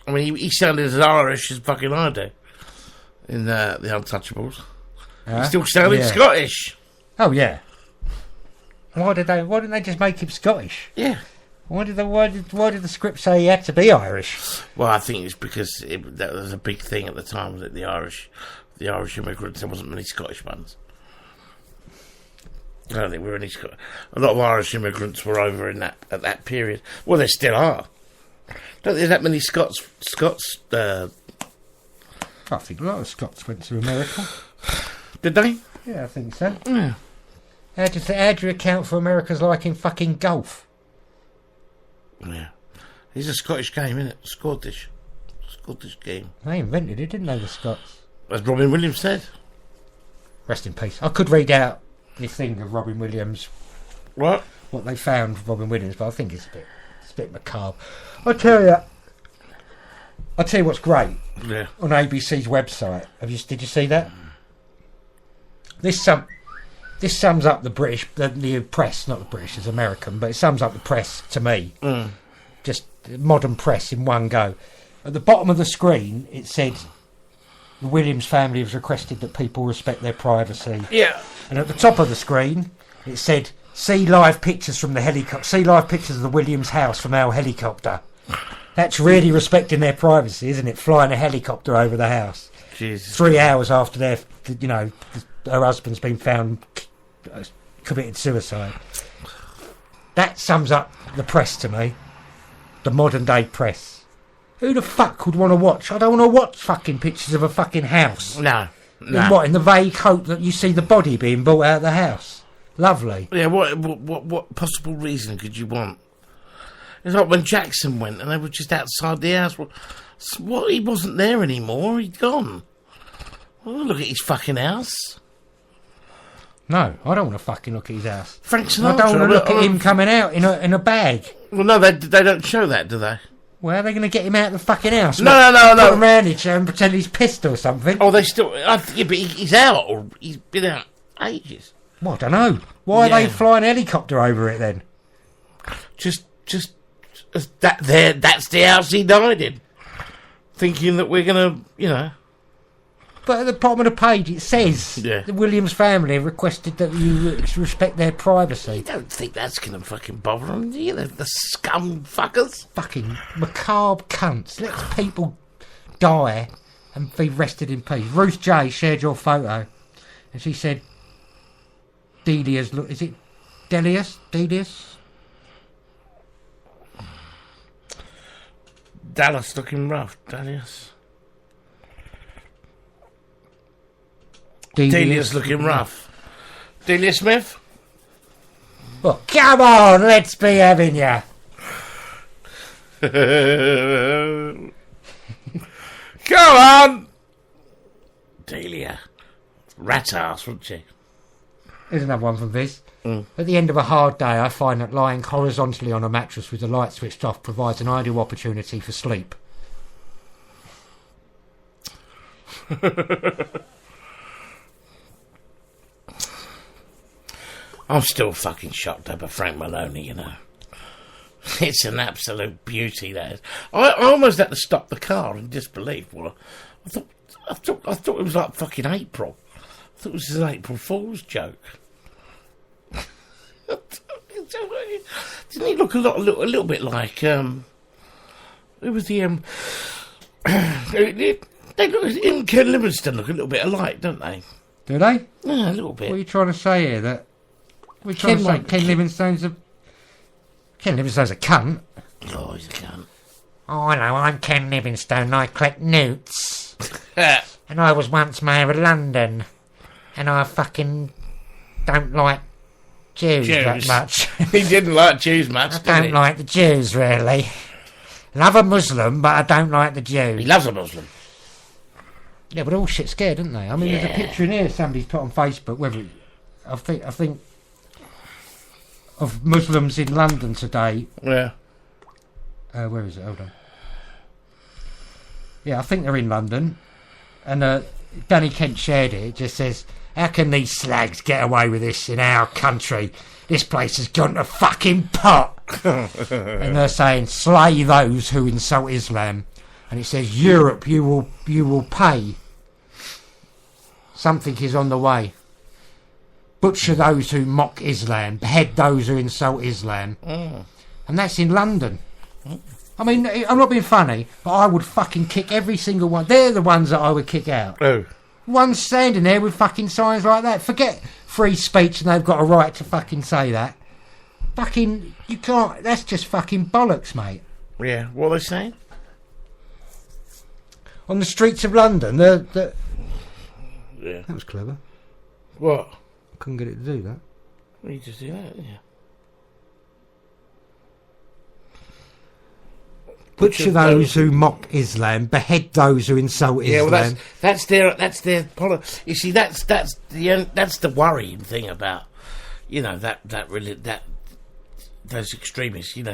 I mean, he sounded as Irish as fucking I do in The Untouchables. He still sounded Scottish. Oh, yeah. Why didn't they just make him Scottish? Yeah. Why did the script say he had to be Irish? Well, I think it's because that was a big thing at the time, was it? The Irish immigrants. There wasn't many Scottish ones. I don't think we were any Scottish. A lot of Irish immigrants were over in at that period. Well, there still are. Don't think there's that many Scots. I think a lot of Scots went to America. Did they? Yeah, I think so. Yeah. How do you account for America's liking fucking golf? Yeah. It's a Scottish game, isn't it? Scottish game. They invented it, didn't they, the Scots? As Robin Williams said. Rest in peace. I could read out this thing of Robin Williams. What they found of Robin Williams, but I think it's a bit macabre. I'll tell you what's great. Yeah. On ABC's website. Did you see that? This sums up the British, the press, not the British, it's American, but it sums up the press to me. Just modern press in one go. At the bottom of the screen, it said the Williams family has requested that people respect their privacy. Yeah. And at the top of the screen, it said, see live pictures from the helicopter. See live pictures of the Williams house from our helicopter. That's really respecting their privacy, isn't it? Flying a helicopter over the house. Jesus. 3 hours after her husband's been found committed suicide. That sums up the press to me. the modern day press. Who the fuck would want to watch? I don't want to watch fucking pictures of a fucking house. No. In the vague hope that you see the body being brought out of the house. Lovely. Yeah, what possible reason could you want? It's like when Jackson went and they were just outside the house. What? He wasn't there anymore. He'd gone. Well, look at his fucking house. No, I don't want to fucking look at his house. Frank Sinatra. I don't want to look at him coming out in a bag. Well, no, they don't show that, do they? Well, are they going to get him out of the fucking house? No. Put him around each and pretend he's pissed or something. Oh, they still... yeah, but he's out, or he's been out ages. Well, I don't know. Why are they flying a helicopter over it then? Just that's the house he died in. Thinking that we're going to, But at the bottom of the page it says the Williams family requested that you respect their privacy. You don't think that's going to fucking bother them, do you? The scum fuckers. Fucking macabre cunts. Let people die and be rested in peace. Ruth J shared your photo and she said, Delia's look. Is it Delius? Delius? Dallas looking rough, Delius. Delia's looking rough. Delia Smith? Well, come on, let's be having ya. Come on! Delia. Rat ass, wouldn't she? Here's another one from Viz. At the end of a hard day, I find that lying horizontally on a mattress with the light switched off provides an ideal opportunity for sleep. I'm still fucking shocked over Frank Maloney, It's an absolute beauty, that is. I almost had to stop the car in disbelief. Well, I thought it was like fucking April. I thought it was an April Fool's joke. Didn't he look a little bit like who was the they look, him and Ken Livingstone look a little bit alike, don't they? Do they? Yeah, a little bit. What are you trying to say here? That we're trying to say Ken Livingstone's a cunt. Oh, he's a cunt. Oh, hello, I'm Ken Livingstone. I collect newts. And I was once mayor of London. And I fucking don't like Jews that much. He didn't like Jews much, I don't like the Jews, really. Love a Muslim, but I don't like the Jews. He loves a Muslim. Yeah, but all shit scared, didn't they? I mean, there's a picture in here somebody's put on Facebook. I think of Muslims in London today. Yeah. Where is it? Hold on. Yeah, I think they're in London. And Danny Kent shared it. It just says, how can these slags get away with this in our country? This place has gone to fucking pot. And they're saying, slay those who insult Islam. And it says, Europe, you will pay. Something is on the way. Butcher those who mock Islam. Behead those who insult Islam. And that's in London. I mean, I'm not being funny, but I would fucking kick every single one. They're the ones that I would kick out. Oh. One standing there with fucking signs like that. Forget free speech and they've got a right to fucking say that. Fucking, you can't, that's just fucking bollocks, mate. Yeah, what are they saying? On the streets of London, yeah. That was clever. What? I couldn't get it to do that. Well, you just do that, didn't you? Butcher those who mock Islam, behead those who insult Islam. Yeah, well, that's their policy. You see, that's the worrying thing about, those extremists. You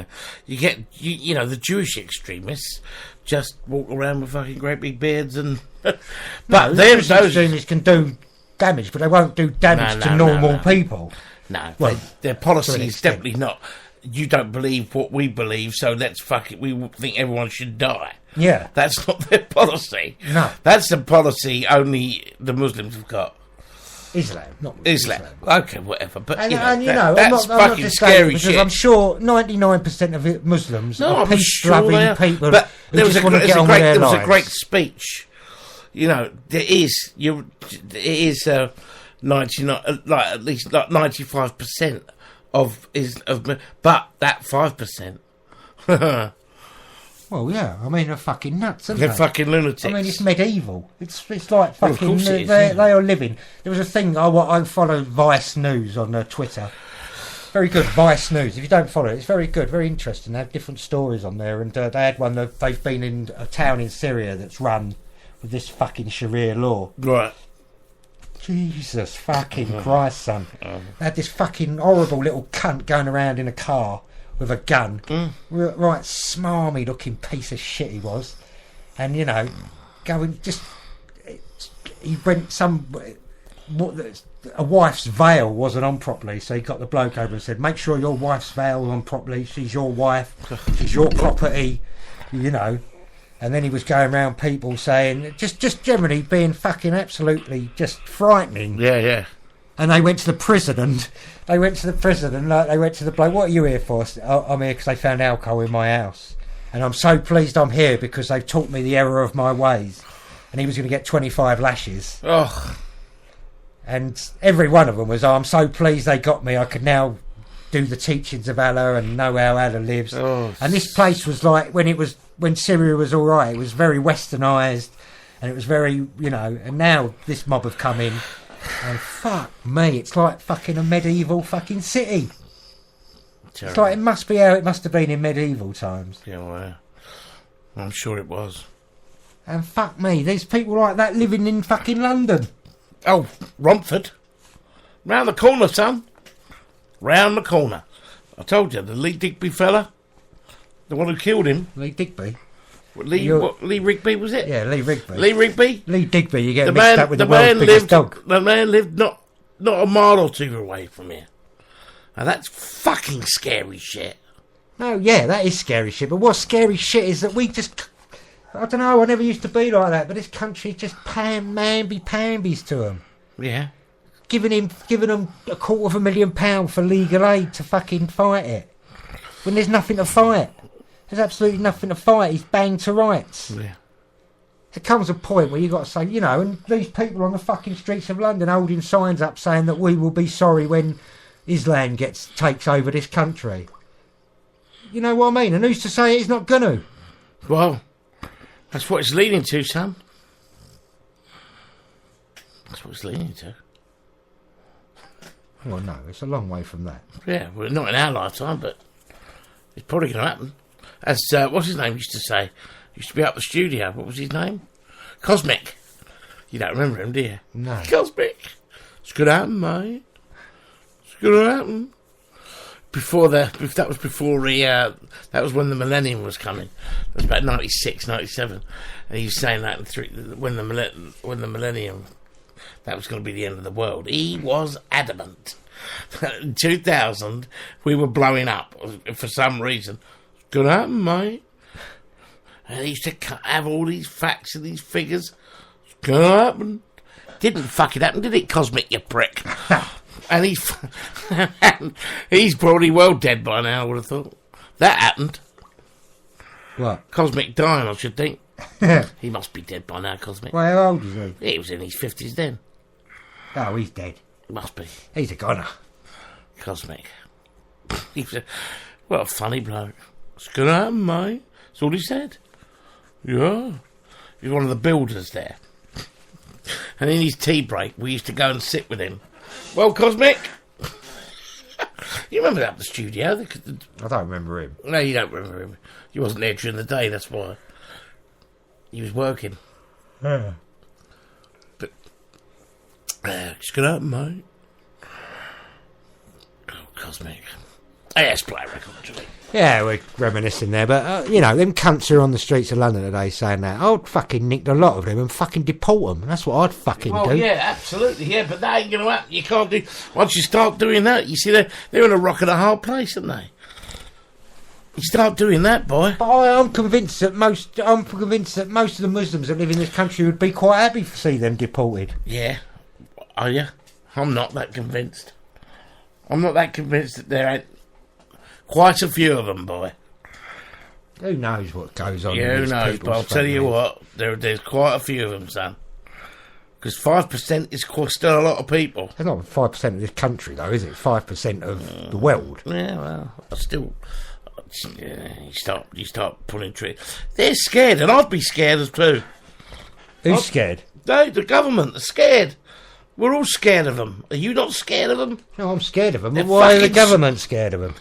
get the Jewish extremists just walk around with fucking great big beards and. But those extremists can do damage, but they won't do damage to normal people. No, well, their policy is definitely not. You don't believe what we believe, so let's fuck it. We think everyone should die. Yeah. That's not their policy. No. That's the policy only the Muslims have got. Islam, not Islam. Okay, whatever. But, that's I'm fucking not scary because shit. I'm sure 99% of it Muslims are peace-loving people but who just want to get on with their lives. There was a great speech. There is 99, like at least like 95%. But that 5%, Well, yeah. I mean, they're fucking nuts, aren't They're they? fucking lunatics. I mean, it's medieval. It's like Well, of fucking. course it is, they yeah. are living. There was a thing. I follow Vice News on Twitter. Very good, Vice News. If you don't follow it, it's very good, very interesting. They have different stories on there, and they had one that they've been in a town in Syria that's run with this fucking Sharia law. Right. Jesus fucking Christ, son. They had this fucking horrible little cunt going around in a car with a gun. Right, smarmy looking piece of shit he was. And, you know, going just... He went a wife's veil wasn't on properly, so he got the bloke over and said, make sure your wife's veil's on properly. She's your wife. She's your property. You know. And then he was going around people saying, just generally being fucking absolutely just frightening. Yeah, yeah. And they went to the president. They went to the bloke, what are you here for? Oh, I'm here because they found alcohol in my house. And I'm so pleased I'm here because they've taught me the error of my ways. And he was going to get 25 lashes. Oh. And every one of them was, I'm so pleased they got me. I could now do the teachings of Allah and know how Allah lives. Oh. And this place was like, when Syria was all right, it was very westernised. And it was very, you know, and now this mob have come in. And fuck me, it's like fucking a medieval fucking city. Terrible. It's like, it must be how it must have been in medieval times. Yeah, well, I'm sure it was. And fuck me, there's people like that living in fucking London. Oh, Romford. Round the corner, son. Round the corner. I told you, the Lee Digby fella. The one who killed him. Lee Digby? Lee Rigby, was it? Yeah, Lee Rigby. Lee Rigby? Lee Digby, you get mixed up with the world's biggest dog. The man lived not a mile or two away from here. Now that's fucking scary shit. No, yeah, that is scary shit. But what's scary shit is that we just... I don't know, I never used to be like that, but this country just pambies to them. Yeah. Giving them £250,000 for legal aid to fucking fight it. When there's nothing to fight. There's absolutely nothing to fight. He's banged to rights. Yeah. There comes a point where you've got to say, you know, and these people on the fucking streets of London holding signs up saying that we will be sorry when Islam takes over this country. You know what I mean? And who's to say it's not going to? Well, that's what it's leading to, son. That's what it's leading to. Well, no, it's a long way from that. Yeah, well, not in our lifetime, but it's probably going to happen. As, what's his name used to say? Used to be up the studio. What was his name? Cosmic. You don't remember him, do you? No. Cosmic. It's going to happen, mate. It's going to happen. That was when the millennium was coming. It was about 96, 97. And he was saying that when the millennium, that was going to be the end of the world. He was adamant. In 2000, we were blowing up for some reason. It's going to happen, mate. And he used to have all these facts and these figures. It's going to happen. Didn't fucking happen, did it, Cosmic, you prick? And he's probably well dead by now, I would have thought. That happened. What? Cosmic dying, I should think. He must be dead by now, Cosmic. Well, how old is he? He was in his 50s then. Oh, he's dead. Must be. He's a goner. Cosmic. What a funny bloke. It's going to happen, mate. That's all he said. Yeah. He's one of the builders there. And in his tea break, we used to go and sit with him. Well, Cosmic, you remember that at the studio? I don't remember him. No, you don't remember him. You wasn't there during the day, that's why. He was working. Yeah. But, it's going to happen, mate. Oh, Cosmic. Hey, let's play a record, Julie. Yeah, we're reminiscing there, but, you know, them cunts are on the streets of London today saying that. I'd fucking nick a lot of them and fucking deport them. That's what I'd fucking do. Yeah, absolutely, yeah, but that ain't going to happen. You can't do... Once you start doing that, you see, they're in a rock and a hard place, aren't they? You start doing that, boy. But I'm convinced that most of the Muslims that live in this country would be quite happy to see them deported. Yeah. Are you? I'm not that convinced. I'm not that convinced that there ain't... Quite a few of them, boy. Who knows what goes on? Yeah, who knows? But I'll tell you what, there's quite a few of them, son. Because 5% is still a lot of people. It's not 5% of this country, though, is it? 5% of the world. Yeah, well, still you start pulling tricks. They're scared, and I'd be scared as too. Who's scared? The government. They're scared. We're all scared of them. Are you not scared of them? No, I'm scared of them. They're Why are the fucking government scared of them?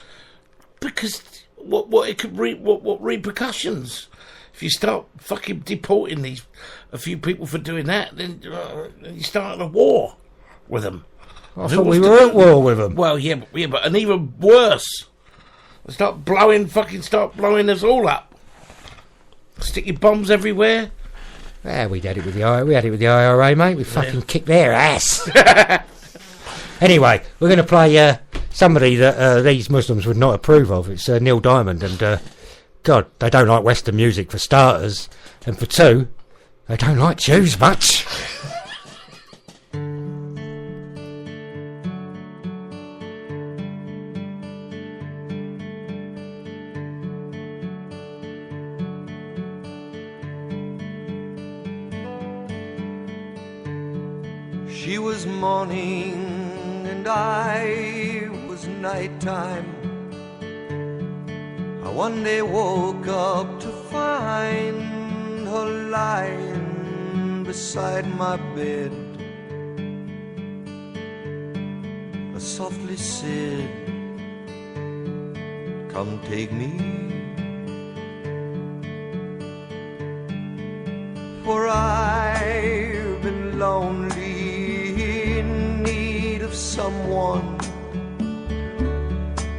Because what it could what repercussions if you start fucking deporting a few people for doing that, then you start a war with them. I thought we were at war with them. Well, yeah, but an even worse. They start blowing us all up. Sticky bombs everywhere. Yeah, we had it with the IRA, mate. We fucking kicked their ass. Anyway, we're going to play somebody that these Muslims would not approve of. It's Neil Diamond, and God, they don't like Western music for starters, and for two, they don't like Jews much. She was morning and I was nighttime. I one day woke up to find her lying beside my bed. I softly said, "Come take me, for I've been lonely, in need of someone,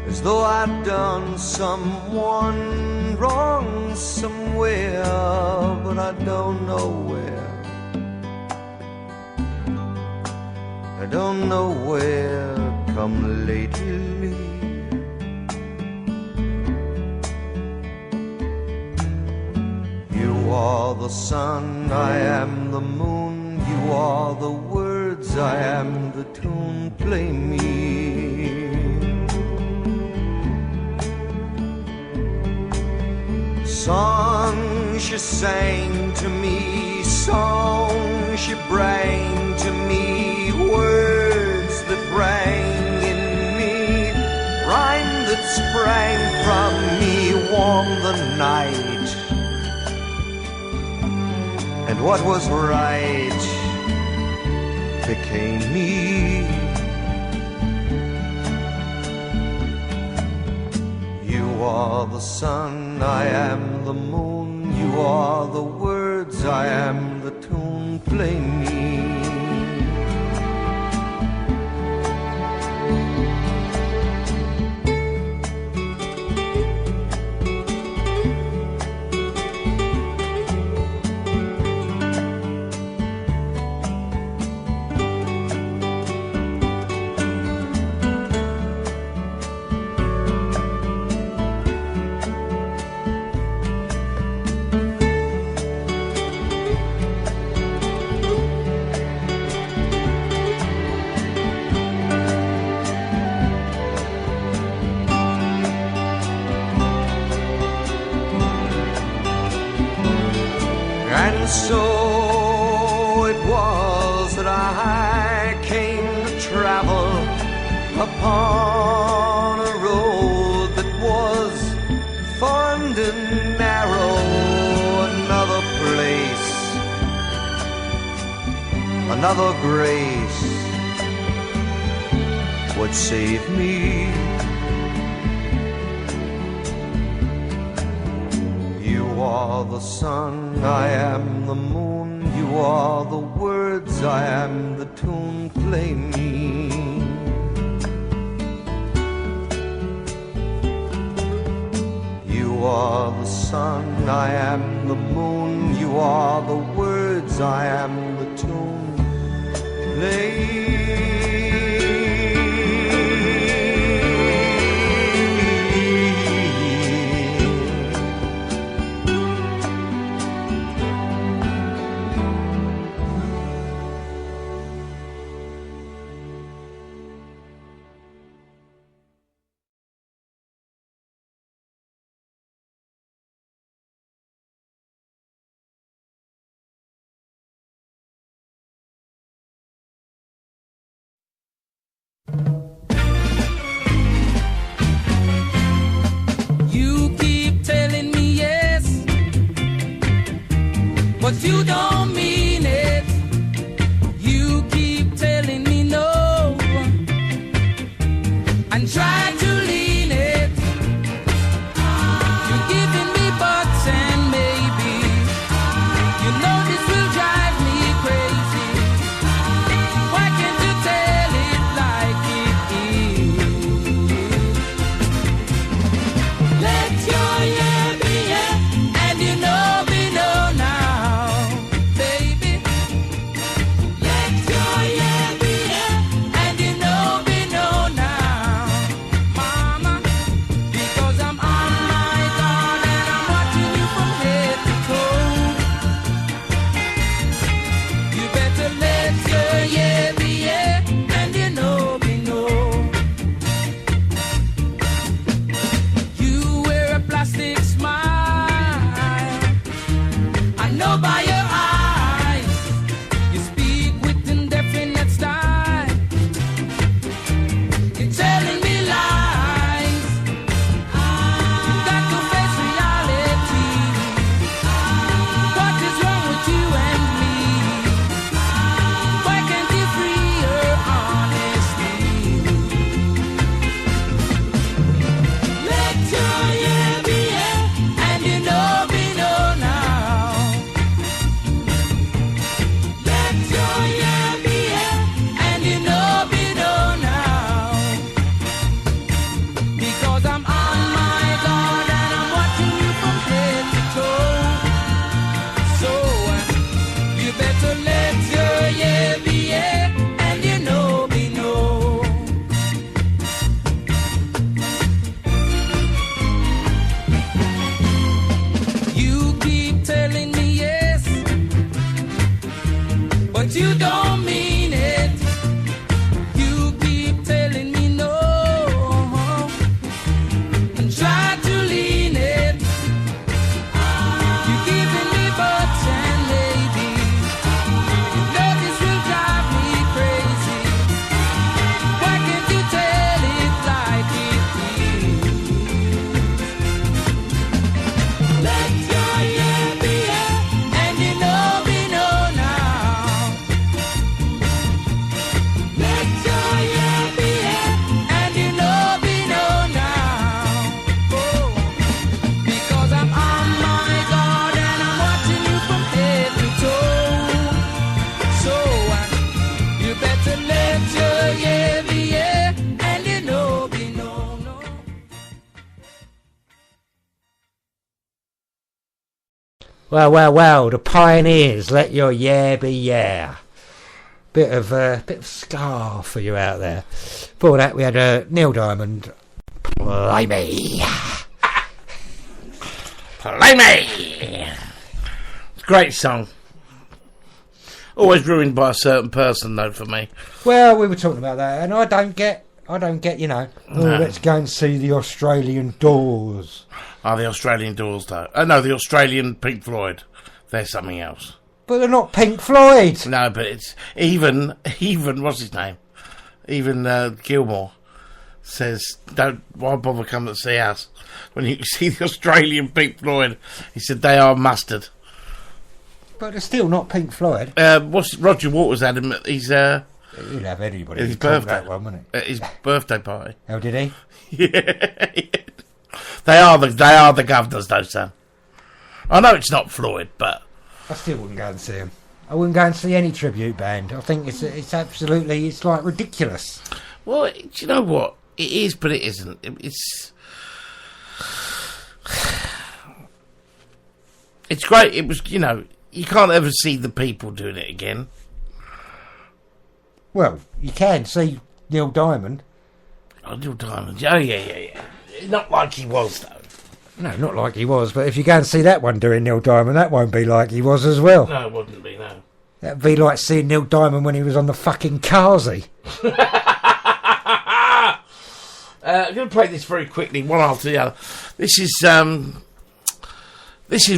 as though I'd done someone wrong somewhere, but I don't know where. I don't know where, come lately. You are the sun, I am the moon. You are the words, I am the tune. Play me. Song she sang to me, song she bring to me, words that rang in me, rhyme that sprang from me, warm the night. And what was right became me. You are the sun, I am the moon. You are the words, I am the tune. Play me. And so it was that I came to travel upon a road that was fond and narrow. Another place, another grace would save me. You are the sun, I am the moon. You are the words, I am the tune. Play me. You are the sun, I am the moon. You are the words, I am the tune. Play but you don't mean it. You keep telling me no and try to lean it. You're giving me buts and maybe. You know this will drive me crazy. Why can't you tell it like it is? Let your yeah be yeah, and you know me know now, baby. Let your yeah be yeah, and you know me know now, mama. Because I'm on my guard and I'm watching you from head to toe. You better let your yeah be yeah, and you know me know. You wear a plastic smile, I know by your eyes. You speak with indefinite style. You're telling me lies. You got to face reality. What is wrong with you and me? Why can't you free your honesty? Let your yeah be yeah, and you know me know now. Let your yeah be yeah, and you know me know now. Because I'm on my guard and I'm watching you from head to toe. So you better let your yeah be yeah, and you know me know. You keep telling me yes, but you don't mean it. You keep telling me no and try to lean it. You're giving me buts and maybe. You know this will drive me crazy. Why can't you tell it like it is? Let your yeah be yeah, and you know me know now. Let your yeah be yeah, and you know me know now. Oh, because I'm on my guard and I'm watching you from head to toe. So you better let your yeah be yeah, and you know me know no. Well, the Pioneers, let your yeah be yeah. Bit of scar for you out there. Before that, we had Neil Diamond, Play Me. Play me! It's a great song. Always ruined by a certain person, though, for me. Well, we were talking about that, and I don't get, you know, No. let's go and see the Australian Doors. Oh, the Australian Doors, though. No, the Australian Pink Floyd. They're something else. But they're not Pink Floyd. No, but it's even, what's his name? Even Gilmore says, why bother coming to see us? When you see the Australian Pink Floyd, he said they are mustard. But they're still not Pink Floyd. What's Roger Waters had him at his He'll have anybody. his who'd talk birthday that one, wouldn't he? at his birthday party. How did he? Yeah. They are the governors, though, son. I know it's not Floyd, but I still wouldn't go and see him. I wouldn't go and see any tribute band. I think it's absolutely, it's like ridiculous. well, do you know what? It is, but it isn't. It's great. It was, you know, you can't ever see the people doing it again. Well, you can see Neil Diamond. Oh, Neil Diamond. Oh, yeah. Not like he was, though. No, not like he was, but if you go and see that one doing Neil Diamond, that won't be like he was as well. No, it wouldn't be, no. That'd be like seeing Neil Diamond when he was on the fucking Carsey. I'm going to play this very quickly, one after the other. This is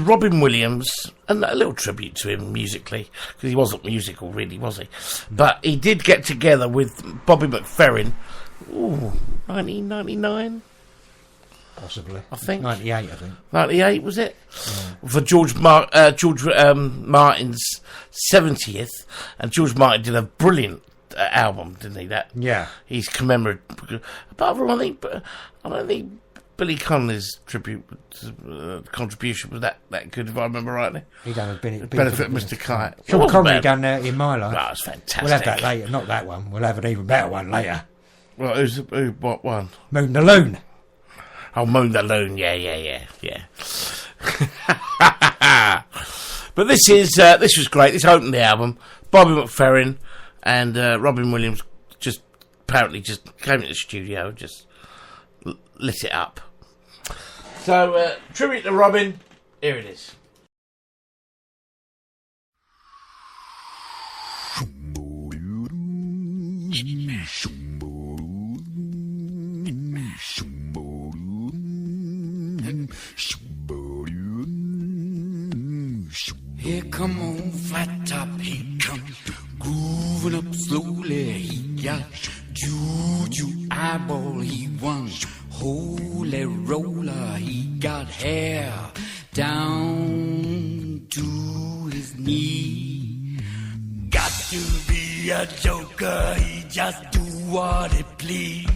Robin Williams, and a little tribute to him musically, because he wasn't musical, really, was he? But he did get together with Bobby McFerrin. Ooh, 1999. possibly. I think 98. I think 98 was it? Yeah. For George Martin's 70th, and George Martin did a brilliant album, didn't he? That he's commemorative. Apart from I don't think Billy Connolly's contribution was that good, if I remember rightly. He done a benefit of Mr. Kite. Sean Connery done In My Life. That was fantastic. We'll have that later, not that one. We'll have an even better one later. Well, what one? Moon the Loon. Oh, Moon the Loon, yeah. But this was great. This opened the album. Bobby McFerrin and Robin Williams apparently came into the studio and just lit it up. So, tribute to Robin, here it is. Here come on flat top, he come grooving up slowly. He got juju eyeball, he won holy roller. He got hair down to his knee. Got to be a joker, he just do what he please.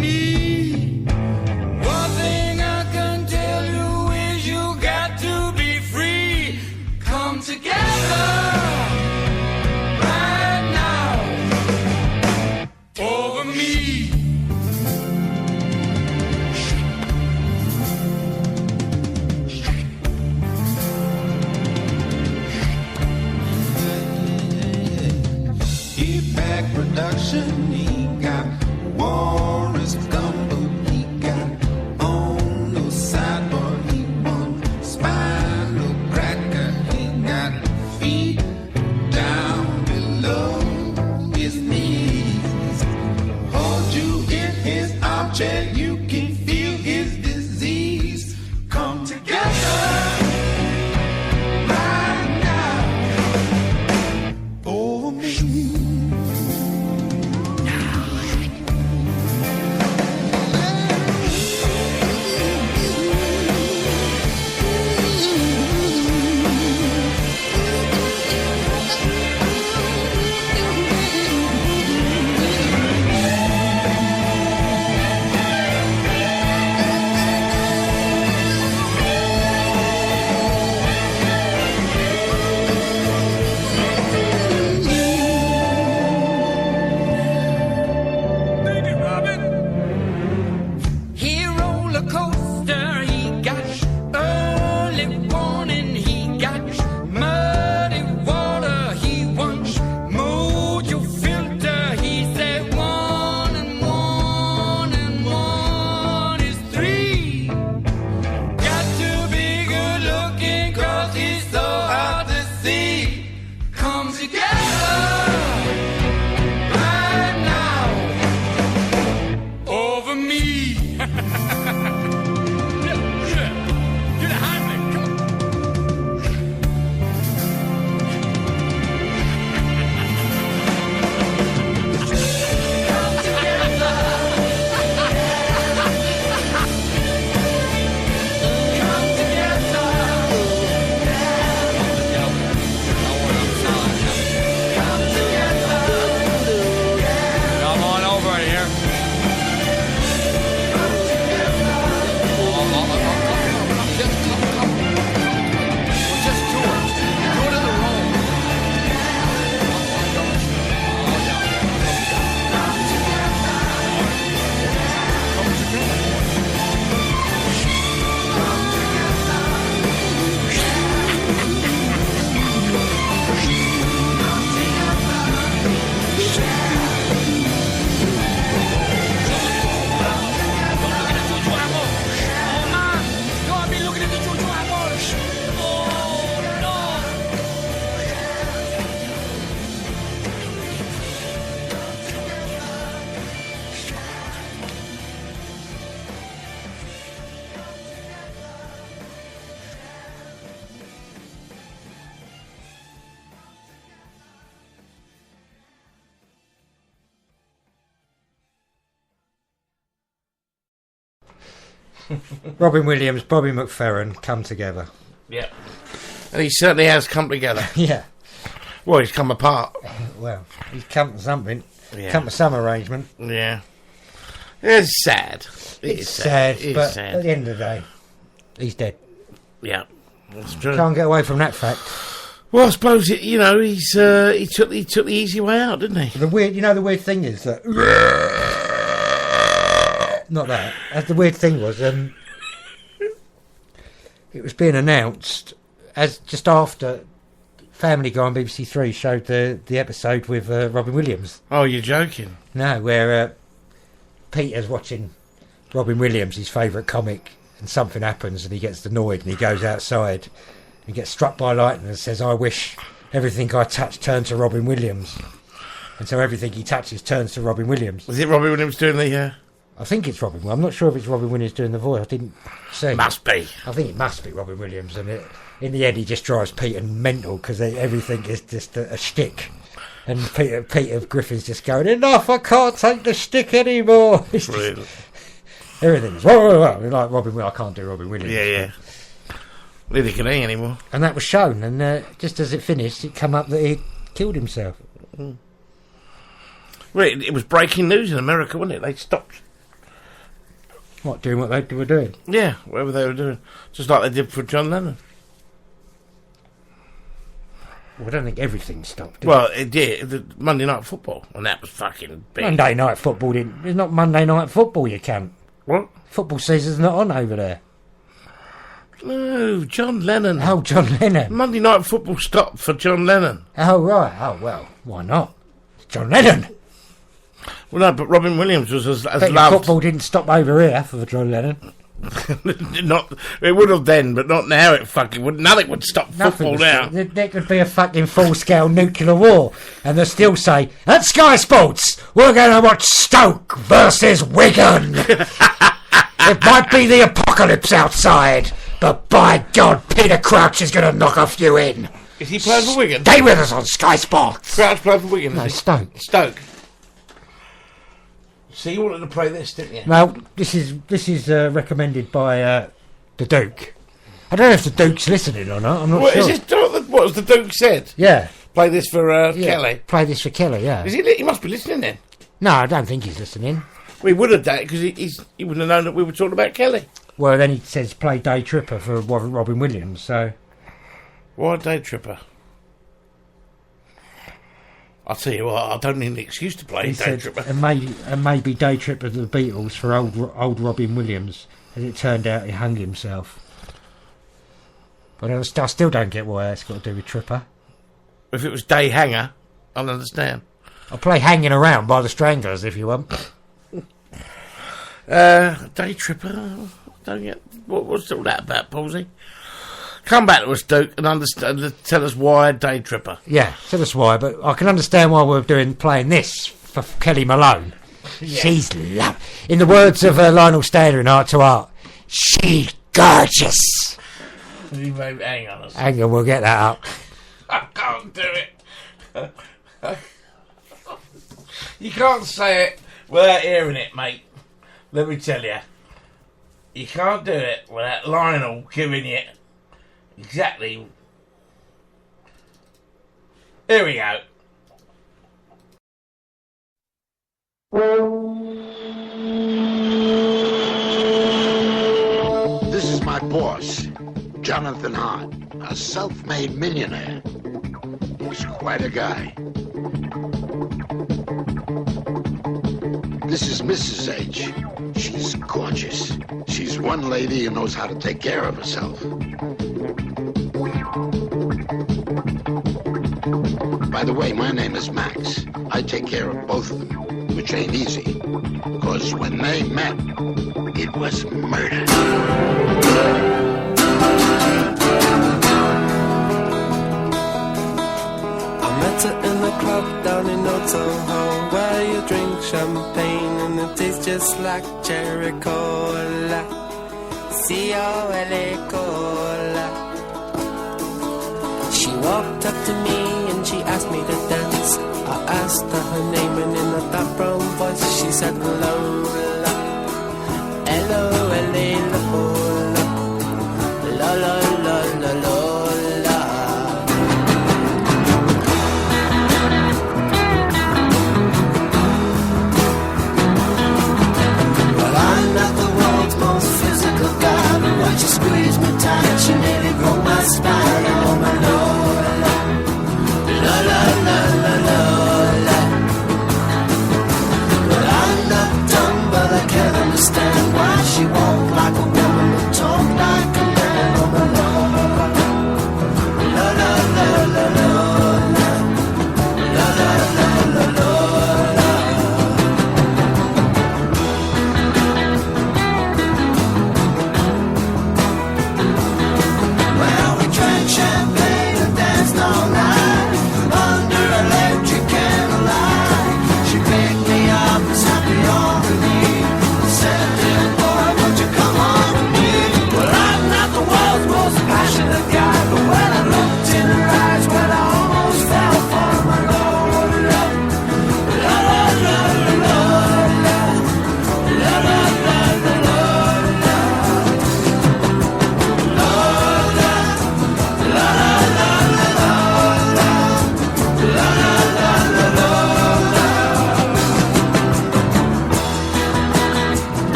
Me Robin Williams, Bobby McFerrin come together. Yeah. And he certainly has come together. Yeah. Well, he's come apart. Well, he's come to something. Yeah. Come to some arrangement. Yeah. It's sad. It's sad, It's but sad. at the end of the day, he's dead. Yeah. That's true. Can't get away from that fact. Well, I suppose he took the easy way out, didn't he? The weird thing is that not that. The weird thing was it was being announced as just after Family Guy on BBC Three showed the episode with Robin Williams. Oh, you're joking? No, where Peter's watching Robin Williams, his favourite comic, and something happens and he gets annoyed and he goes outside. He gets struck by lightning and says, "I wish everything I touch turned to Robin Williams." And so everything he touches turns to Robin Williams. Was it Robin Williams doing the... I think it's Robin. I'm not sure if it's Robin Williams doing the voice. I didn't see. Must be. I think it must be Robin Williams. And in the end, he just drives Peter mental because everything is just a shtick. And Peter Griffin's just going, "Enough! I can't take the shtick anymore." It's just, Really? everything's like Robin Williams. I can't do Robin Williams. Yeah. Neither can he anymore. And that was shown. And just as it finished, it came up that he killed himself. Well, it was breaking news in America, wasn't it? They stopped. What, doing what they were doing? Yeah, whatever they were doing. Just like they did for John Lennon. Well, I don't think everything stopped. Well, it did. The Monday Night Football, and that was fucking big. Monday Night Football didn't. It's not Monday Night Football, you cunt. What? Football season's not on over there. No, John Lennon. Oh, John Lennon. Monday Night Football stopped for John Lennon. Oh, right. Oh, well, why not? It's John Lennon. Well, no, but Robin Williams was as Bet your loved. football didn't stop over here for John Lennon. Not, it would have then, but not now. It fucking would. Nothing would stop football was- now. There could be a fucking full-scale nuclear war, and they'll still say, "At Sky Sports, we're going to watch Stoke versus Wigan." It might be the apocalypse outside, but by God, Peter Crouch is going to knock a few in. Is he playing for Wigan? Stay with us on Sky Sports. Crouch playing for Wigan? No, is he? Stoke. Stoke. So you wanted to play this, didn't you? Now, this is recommended by the Duke. I don't know if the Duke's listening or not. I'm not What sure. is this? What has the Duke said? Yeah. Play this for Yeah. Kelly. Play this for Kelly, yeah. Is he? He must be listening then. No, I don't think he's listening. We would have done it because he wouldn't have known that we were talking about Kelly. Well, then he says play Day Tripper for Robin Williams, so... Why Day Tripper? I'll tell you what, I don't need an excuse to play He Day said, Tripper. and maybe Day Tripper to the Beatles for old Robin Williams. As it turned out, he hung himself. But I still don't get why that's got to do with Tripper. If it was Day Hanger, I'll understand. I'll play Hanging Around by the Stranglers if you want. Day Tripper, don't get... What's all that about, Palsy? Come back to us, Duke, and understand. Tell us why Day Tripper. Yeah, tell us why, but I can understand why we're playing this for Kelly Malone. Yeah. She's in the words of Lionel Stander in Art to Art, she's gorgeous. Hang on a second. Hang on, we'll get that up. I can't do it. You can't say it without hearing it, mate. Let me tell you. You can't do it without Lionel giving you exactly. Here we go. This is my boss, Jonathan Hart, a self-made millionaire. He's quite a guy. This is Mrs. H. She's gorgeous. She's one lady who knows how to take care of herself. By the way, my name is Max. I take care of both of them, which ain't easy. Because when they met, it was murder. I met her in the club down in Old Soho, where you drink champagne and it tastes just like cherry cola. C-O-L-A cola. She walked up to me and she asked me to dance. I asked her her name and in a dark brown voice she said hello, Lola. L-O-L-A,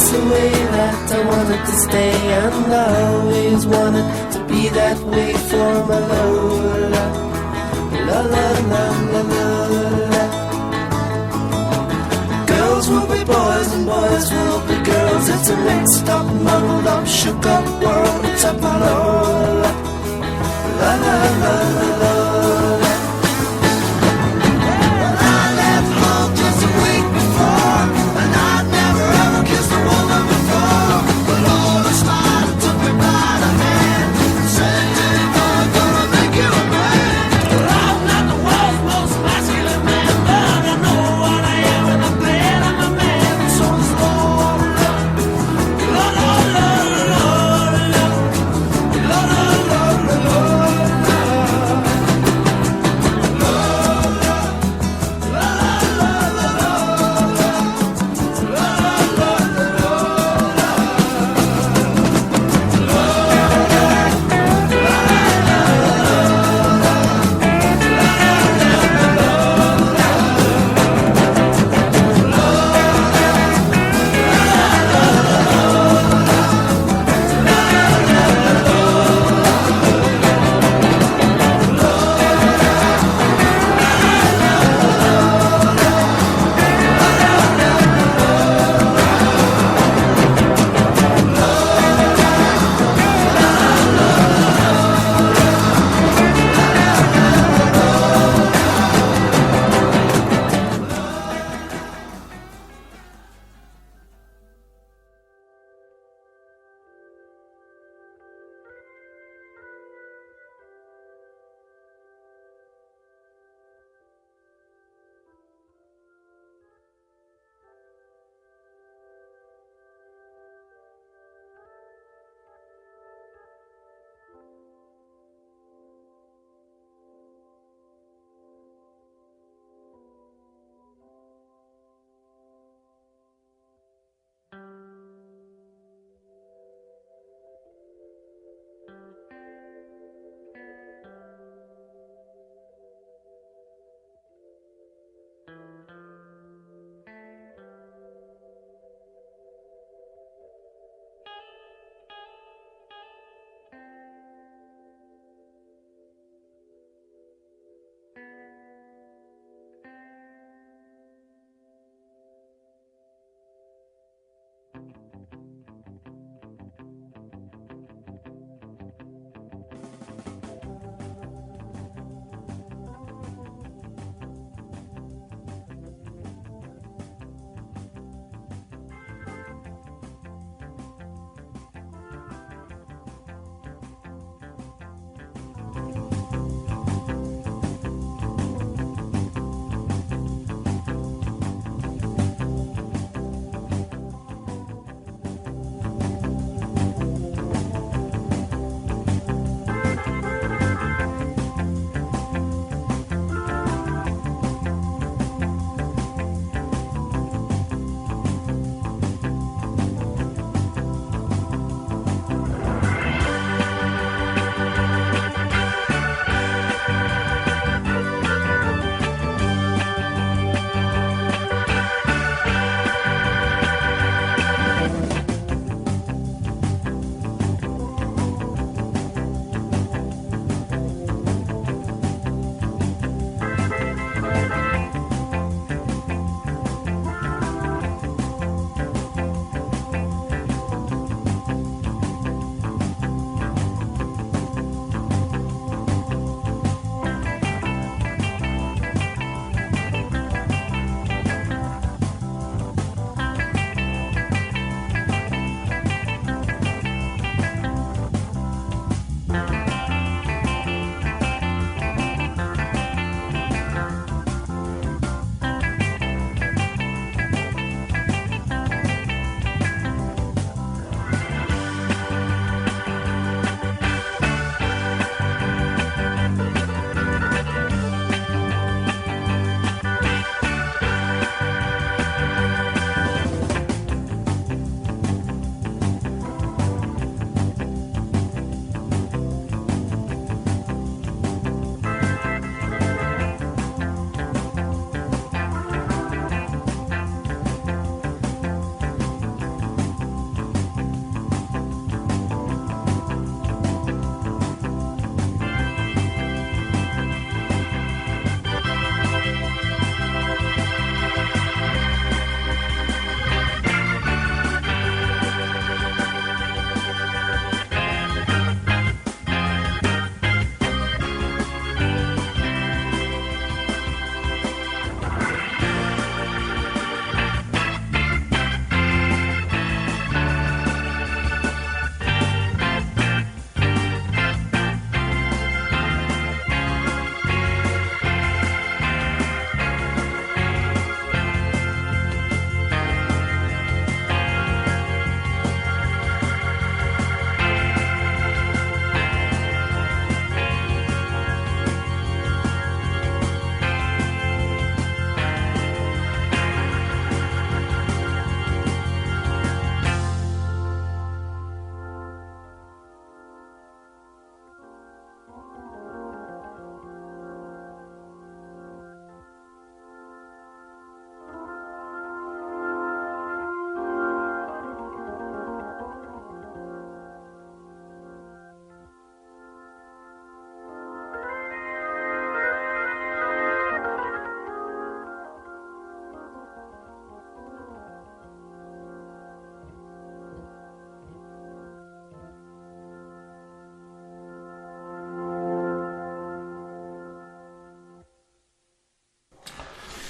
just the way that I wanted to stay, and I always wanted to be that way for my Lola. La la la la la la. Girls will be boys and boys will be girls. It's a mixed up, muddled up, shook up world. It's up my Lola. La la la la la. I left home just a week before, and I'd never ever kissed a woman before. But Lola smiled and took me by the hand and said, "Hey, boy, gonna make you a man." Well, I'm not the world's most masculine man, but I know what I am, and I'm glad I'm a man. So is Lola.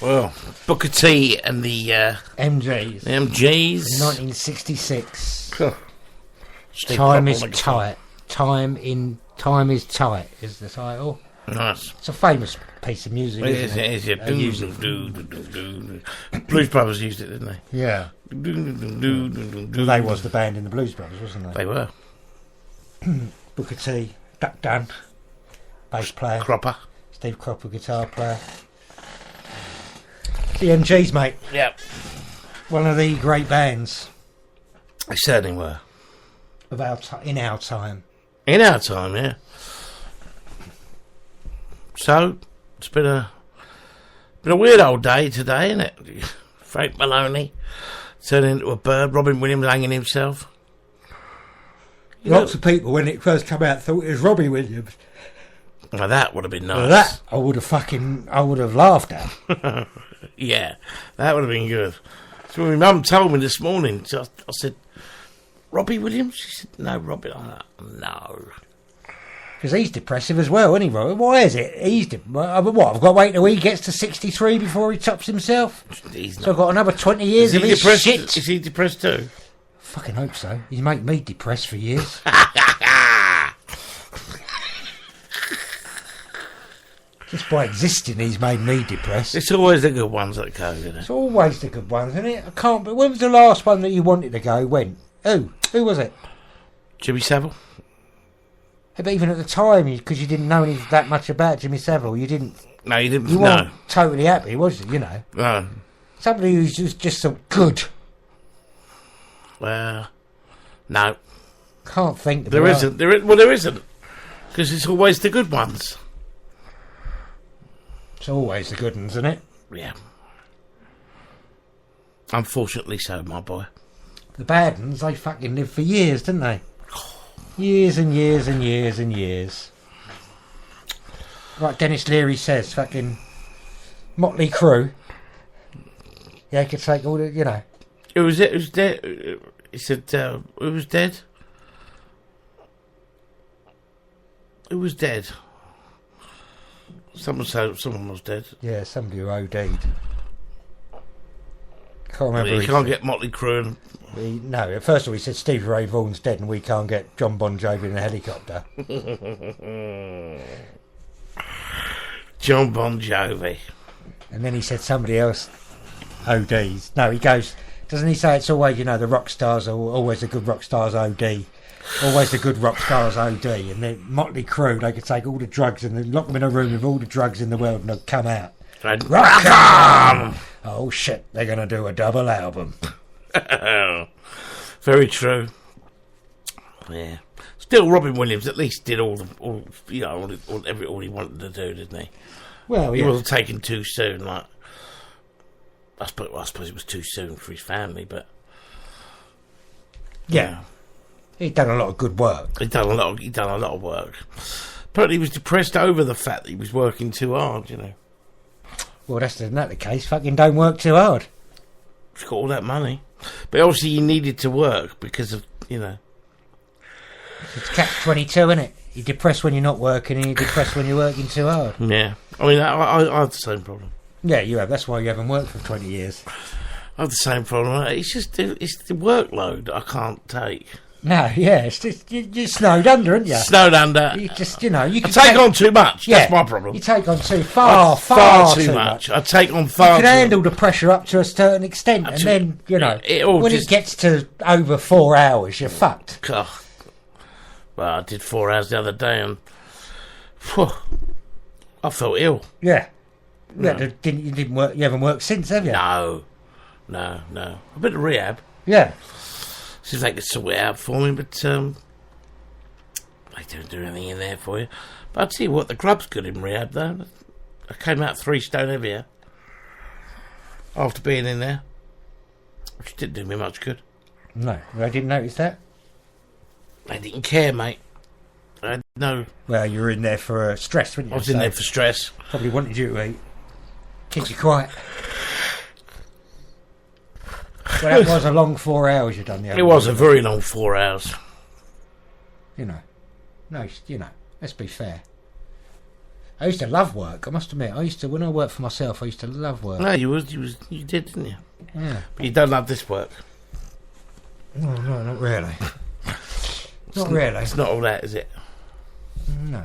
Well, Booker T and the MGs. MGs. 1966. Steve Time Cropper is on the tight. Time is tight is the title. Nice. It's a famous piece of music, isn't it? It is, yeah. They use it. Blues Brothers used it, didn't they? Yeah. They was the band in the Blues Brothers, wasn't they? They were. Booker T, Duck Dunn, bass player. Cropper. Steve Cropper, guitar player. The MGs, mate. Yep. One of the great bands They certainly were. of in our time. In our time, yeah. So, it's been a weird old day today, isn't it? Frank Maloney turned into a bird, Robin Williams hanging himself. Lots of people, when it first came out, thought it was Robbie Williams. Now that would have been nice. Well, that I would have laughed at. Yeah, that would have been good. So my mum told me this morning, so I said, Robbie Williams? She said, no, Robbie. I'm like, no. Because he's depressive as well, isn't he, Robbie? Why is it? What? I've got to wait till he gets to 63 before he tops himself? He's So I've got another 20 years of his shit. Is he depressed too? Fucking hope so. He's made me depressed for years. Just by existing, he's made me depressed. It's always the good ones that go, isn't it? It's always the good ones, isn't it? I can't. But when was the last one that you wanted to go? When? Who was it? Jimmy Savile? But even at the time, because you didn't know that much about Jimmy Savile, you didn't. No, you didn't. You No. weren't totally happy, was you? You know, No. somebody who's just so good. Well, no. Can't think. There isn't. There isn't. Because it's always the good ones. It's always the good ones, isn't it? Yeah. Unfortunately so, my boy. The bad ones, they fucking lived for years, didn't they? Years and years and years and years. Like Dennis Leary says, fucking Motley Crue. Yeah, he could take all the, you know. Who was it? Who's dead? He said, who was dead? Who was dead? Someone said someone was dead. Yeah, somebody who OD'd. Can't remember. You can't get Motley Crue. No, first of all he said Stevie Ray Vaughan's dead and we can't get John Bon Jovi in a helicopter. John Bon Jovi. And then he said somebody else ODs. No, he goes, doesn't he say it's always, you know, the rock stars are always the good rock stars OD. Always the good rock stars OD. And then Motley Crue, they could take all the drugs and they'd lock them in a room with all the drugs in the world and they'd come out. Rock 'em! Oh shit, they're going to do a double album. Very true. Yeah. Still, Robin Williams at least did all he wanted to do, didn't he? Well, He yeah. wasn't taken too soon. Like, I suppose it was too soon for his family, but Yeah. He'd done a lot of good work. he'd done a lot of work. But he was depressed over the fact that he was working too hard. You know, Well, that's not the case. Fucking don't work too hard. he's got all that money, but obviously he needed to work because of It's catch-22, isn't it? You're depressed when you're not working and you're depressed when you're working too hard. Yeah, I mean, I have the same problem. Yeah, you have. That's why you haven't worked for 20 years. I have the same problem. It's the workload I can't take. No, yeah, it's just, you're snowed under, aren't you? Snowed under. You just, you know, you I can take on too much. Yeah, That's my problem. You take on far too much. I take on You far can too handle the pressure up to a certain extent, and then, you know, when it gets to over 4 hours, you're fucked. God. Well, I did 4 hours the other day, and whew, I felt ill. Yeah. No. You didn't work. You haven't worked since, have you? No. A bit of rehab. Yeah. See if they could sort it out for me, but they don't do anything in there for you. But I'll tell you what, the grub's good in rehab, though. I came out 3 stone heavier after being in there, which didn't do me much good. No, I didn't notice that. They didn't care, mate. I had no. Well, you were in there for stress, weren't you? I was in there for stress. Probably wanted you to eat. Keep you quiet. Well, that was a long 4 hours you done the other It was day. a very long 4 hours. You know. No, you know, let's be fair. I used to love work. I must admit, when I worked for myself, I used to love work. No, you did, didn't you? Yeah. But you don't love this work. No, not really. Not really. It's not all that, is it? No.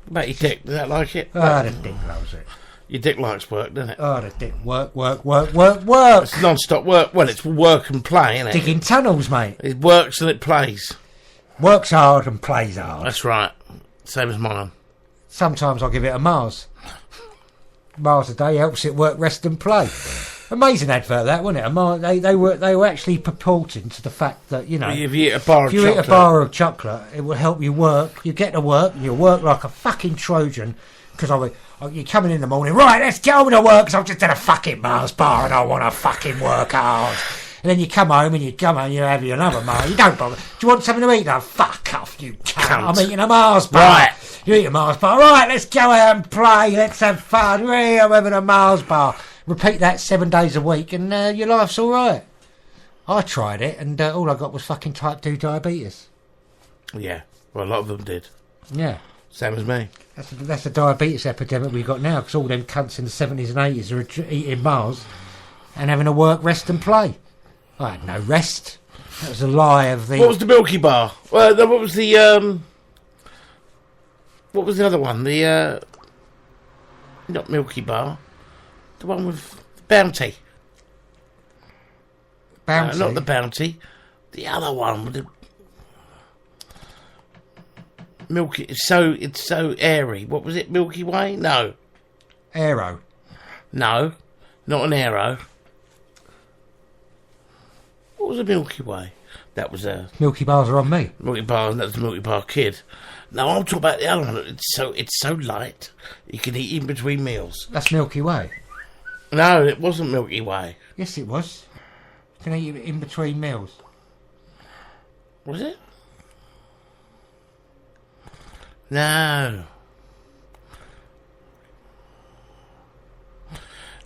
About your dick, does that like it? Oh, the dick loves it. Your dick likes work, doesn't it? Oh, the dick. Work. It's non-stop work. Well, it's work and play, isn't it? Digging tunnels, mate. It works and it plays. Works hard and plays hard. That's right. Same as mine. Sometimes I'll give it a Mars a day helps it work, rest and play. Amazing advert that, wasn't it? They were actually purporting to the fact that, you know, If you eat a bar of if you chocolate, eat a bar of chocolate, it will help you work. You get to work, and you work like a fucking Trojan. Because you're coming in the morning, right, let's go to work, because I've just done a fucking Mars bar and I want to fucking work hard. And then you come home and you have another Mars. You don't bother. Do you want something to eat? No, fuck off, you cunt. I'm eating a Mars bar. Right. You eat a Mars bar. Right, let's go out and play. Let's have fun. I'm having a Mars bar. Repeat that 7 days a week and your life's all right. I tried it and all I got was fucking type 2 diabetes. Yeah, well, a lot of them did. Yeah. Same as me. That's the diabetes epidemic we've got now, because all them cunts in the 70s and 80s are eating Mars and having to work, rest and play. I had no rest. That was a lie of the... What was the Milky Bar? Well, what was the other one? The, not Milky Bar. The one with Bounty. Bounty? No, not the Bounty. The other one with the... Milky... It's so airy. What was it? Milky Way? No. Aero. No. Not an Aero. What was a Milky Way? That was a... Milky Bars are on me. Milky Bar, that was the Milky Bar Kid. No, I'm talking about the other one. It's so light, you can eat in between meals. That's Milky Way. No, it wasn't Milky Way. Yes, it was. You can eat it in between meals. Was it? No.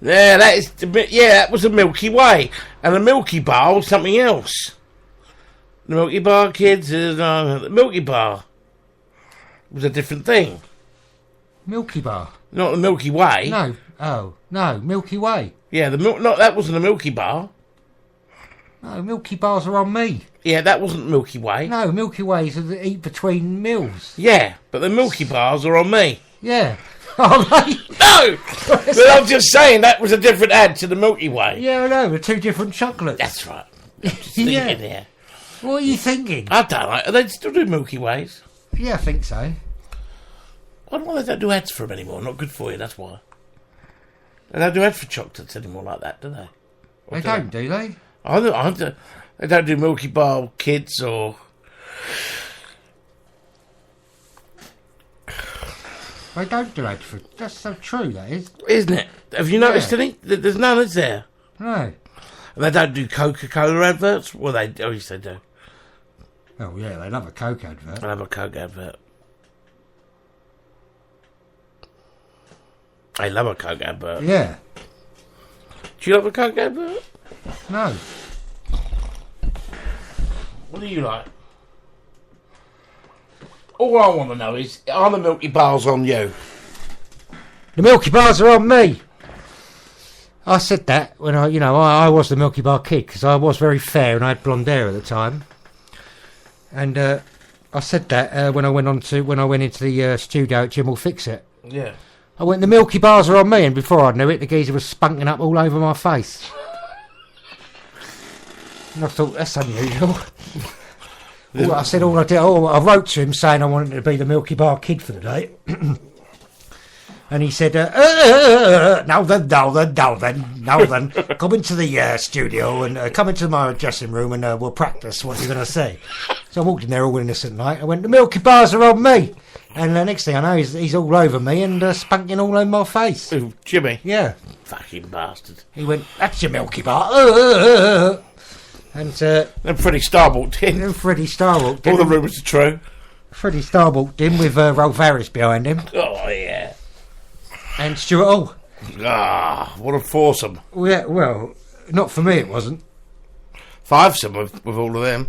Yeah, that was a Milky Way, and the Milky Bar was something else. The Milky Bar Kids, the Milky Bar was a different thing. Milky Bar? Not the Milky Way. No. Oh, no, Milky Way. Yeah, that wasn't a Milky Bar. No, Milky Bars are on me. Yeah, that wasn't Milky Way. No, Milky Ways are that eat between meals. Yeah, but the Milky Bars are on me. Yeah. Oh, mate. No! But I'm just saying that was a different ad to the Milky Way. Yeah, I know. They're two different chocolates. That's right. I'm just thinking here. What are you thinking? I don't know. They still do Milky Ways. Yeah, I think so. I don't know why they don't do ads for them anymore. Not good for you, that's why. They don't do ads for chocolates anymore like that, do they? They don't, do they? They don't do Milky Bar Kids or... They don't do ads for... That's so true, that is. Isn't it? Have you noticed any? There's none, is there? No. And they don't do Coca-Cola adverts? Well, yes, they do. Oh, yeah, they love a Coke advert. I love a Coke advert. I love a Coke advert. Yeah. Do you love a Coke advert? No. What do you like? All I want to know is, are the Milky Bars on you? The Milky Bars are on me. I said that when I was the Milky Bar Kid, because I was very fair and I had blonde hair at the time. And I said that when I went into the studio at Jim Will Fix It. Yeah. I went, the Milky Bars are on me, and before I knew it, the geezer was spunking up all over my face. And I thought, that's unusual. I wrote to him saying I wanted to be the Milky Bar Kid for the day. And he said, now then, come into the studio and come into my dressing room and we'll practice what you're going to say. So I walked in there all innocent like. I went, the Milky Bars are on me. And the next thing I know, he's all over me and spunking all over my face. Ooh, Jimmy? Yeah. Fucking bastard. He went, that's your Milky Bar. And then Freddie Starr walked in. All the rumours are true. Freddie Starr walked in with Rolf Harris behind him. Oh, yeah. And Stuart Hall. Ah, what a foursome. Yeah, well, not for me it wasn't. Fivesome with all of them.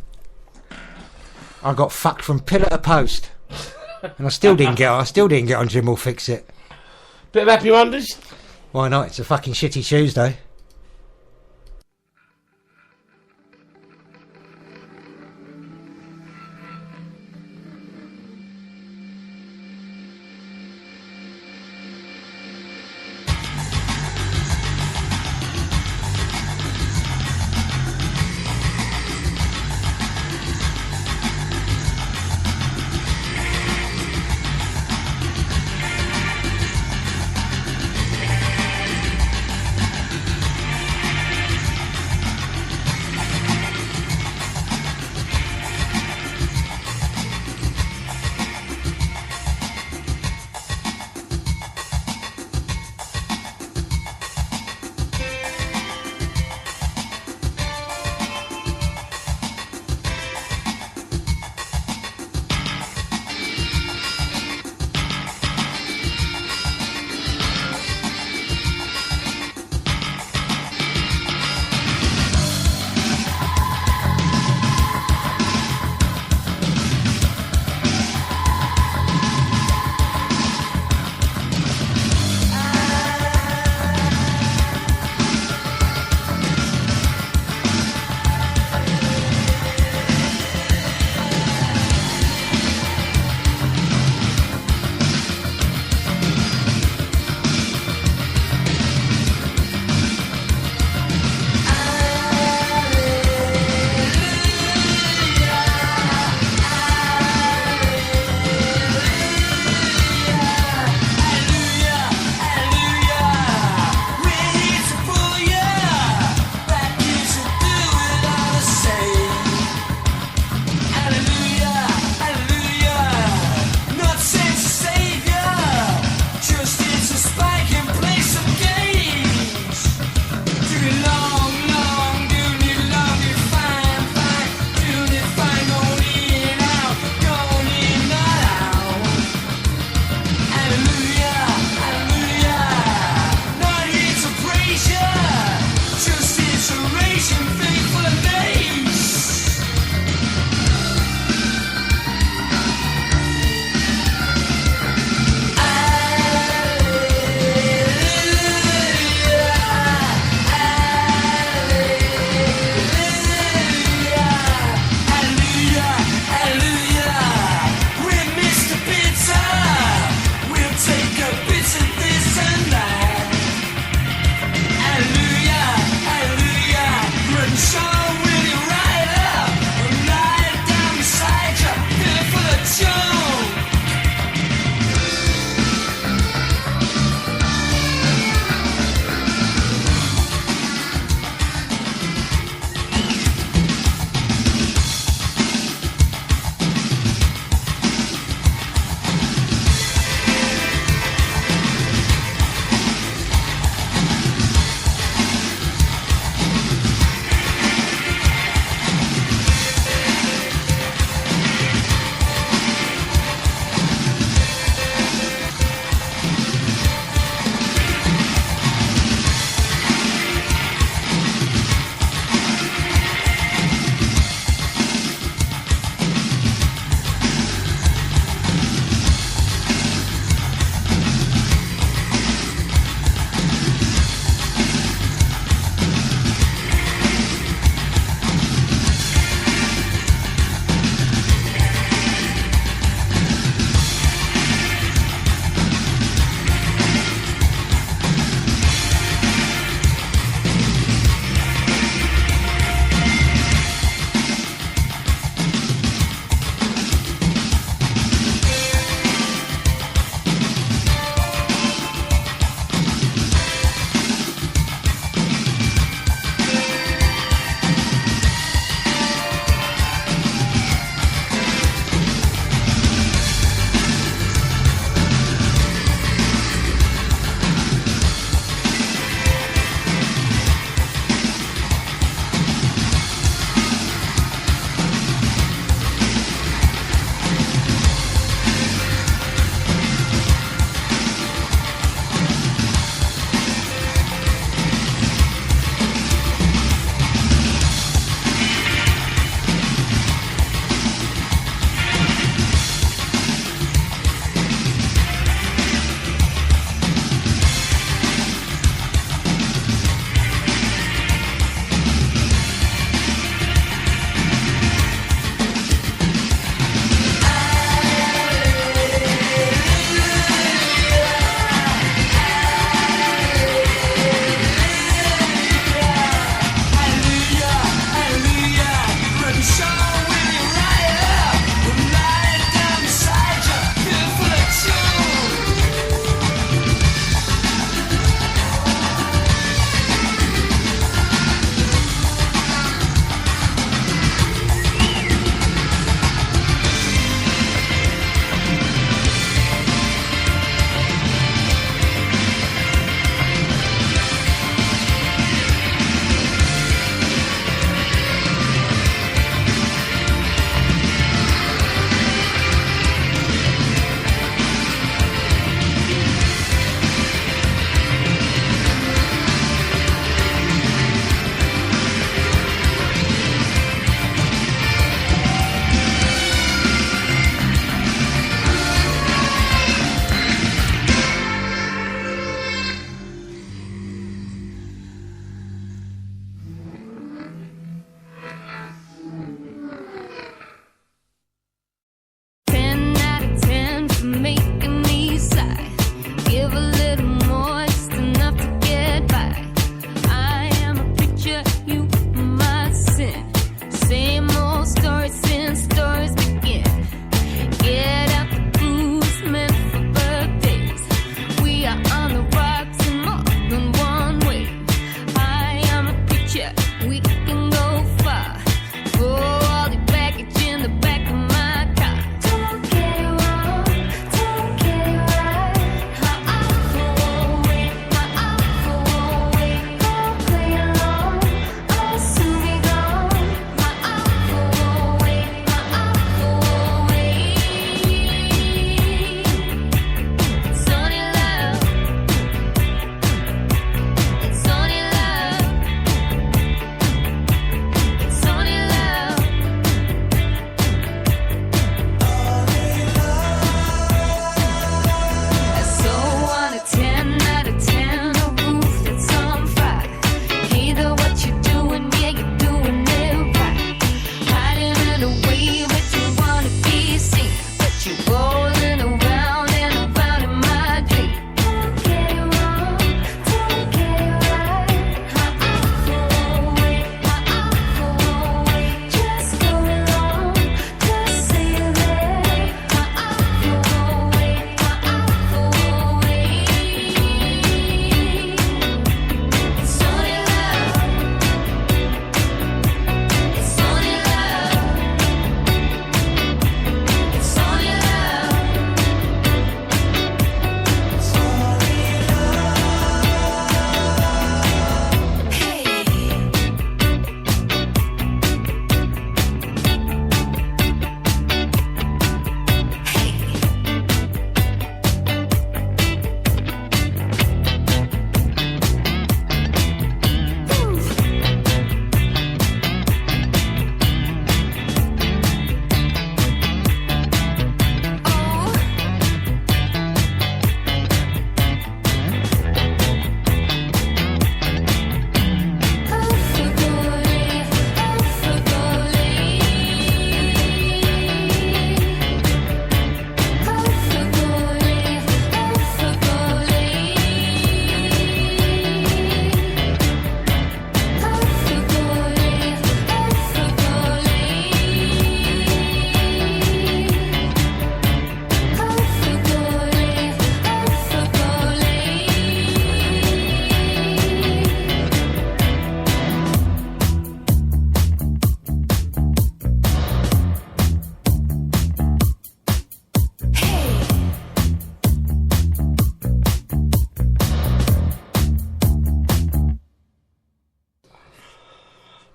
I got fucked from pillar to post. And I still didn't get on Jim Will Fix It. Bit of Happy Wonders? Why not? It's a fucking shitty Tuesday.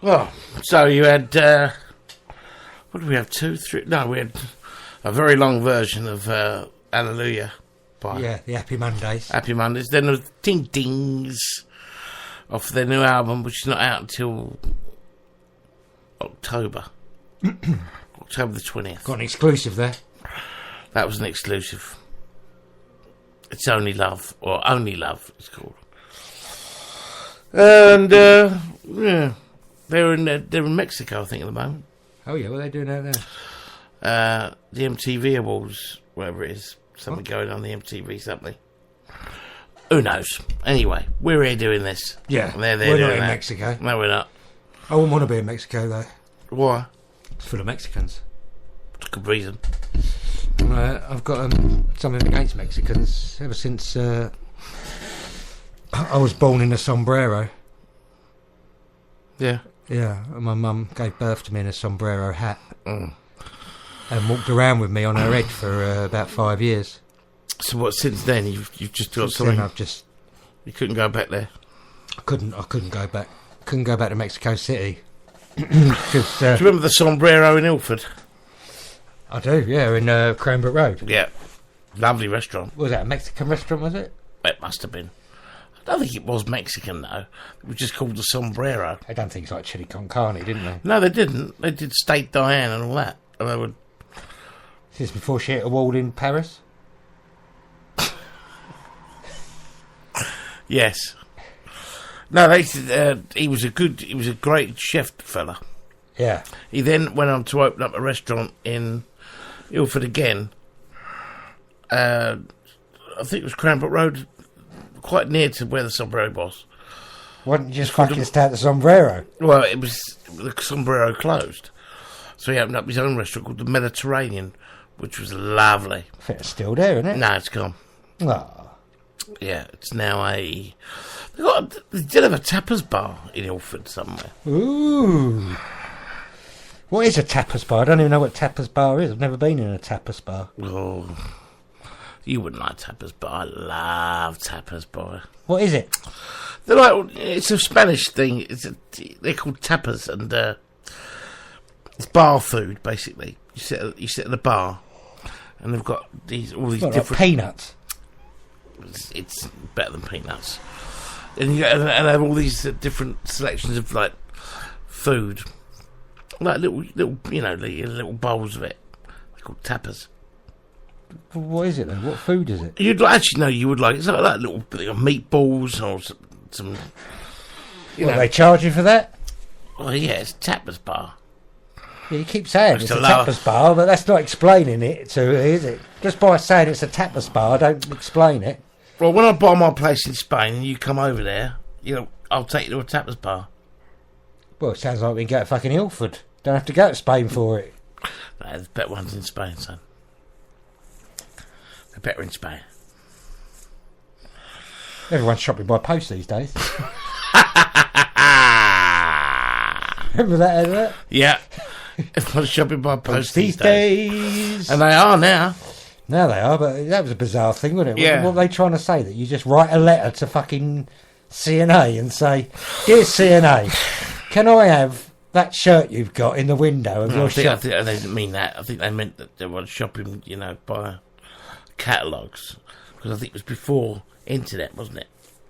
Well, so you had, what did we have, 2, 3? No, we had a very long version of Hallelujah by Yeah, the Happy Mondays. Happy Mondays. Then there was Ding Dings off their new album, which is not out until October. October the 20th. Got an exclusive there. That was an exclusive. It's Only Love, or Only Love, it's called. And, yeah, they're in Mexico, I think, at the moment. Oh, yeah, what are they doing out there? The MTV Awards, whatever it is. Something going on the MTV, something. Who knows? Anyway, we're here doing this. Yeah, And they're we're not doing in that. Mexico. No, we're not. I wouldn't want to be in Mexico, though. Why? It's full of Mexicans. Good reason. I've got something against Mexicans ever since I was born in a sombrero. Yeah. Yeah, and my mum gave birth to me in a sombrero hat and walked around with me on her head for about 5 years. So what? Since then, you've just got Since something. then, I've just You couldn't go back there. I couldn't go back. Couldn't go back to Mexico City. 'Cause, Do you remember the Sombrero in Ilford? I do, yeah, in Cranbrook Road. Yeah. Lovely restaurant. Was that a Mexican restaurant, was it? It must have been. I don't think it was Mexican, though. It was just called the Sombrero. They done things like chili con carne, didn't they? No, they didn't. They did Steak Diane and all that. And they would... This is before she hit a wall in Paris? Yes. No, they said he was a great chef fella. Yeah. He then went on to open up a restaurant in Ilford again. I think it was Cranbrook Road, quite near to where the Sombrero was. Why didn't you just fucking start the sombrero? Well, the Sombrero closed. So he opened up his own restaurant called the Mediterranean, which was lovely. I think it's still there, isn't it? No, it's gone. Oh. Yeah, it's now they did have a tapas bar in Ilford somewhere. Ooh. What is a tapas bar? I don't even know what tapas bar is. I've never been in a tapas bar. Oh, you wouldn't like tapas bar. I love tapas bar. What is it? They're like, it's a Spanish thing. They're called tapas, and it's bar food basically. You sit at a bar, and they've got all these What, different like peanuts. It's better than peanuts, and and they have all these different selections of like food, like little little bowls of it. They're called tapas. What is it then? What food is it? You would like it's like little meatballs or some. They charge you for that? Oh yeah, it's a tapas bar. Yeah, you keep saying It's it's a a lower- tapas bar, but that's not explaining it to you, is it? Just by saying it's a tapas bar, don't explain it. Well, when I buy my place in Spain and you come over there, I'll take you to a tapas bar. Well, it sounds like we can go to fucking Ilford. Don't have to go to Spain for it. No, there's better ones in Spain, son. They're better in Spain. Everyone's shopping by post these days. Remember that advert? Yeah. Everyone's shopping by post These days. And they are now. Now they are, but that was a bizarre thing, wasn't it? Yeah. What were they trying to say? That you just write a letter to fucking CNA and say, "Dear CNA, can I have that shirt you've got in the window of your I shop?" think they didn't mean that. I think they meant that they were shopping, by catalogues. Because I think it was before internet, wasn't it?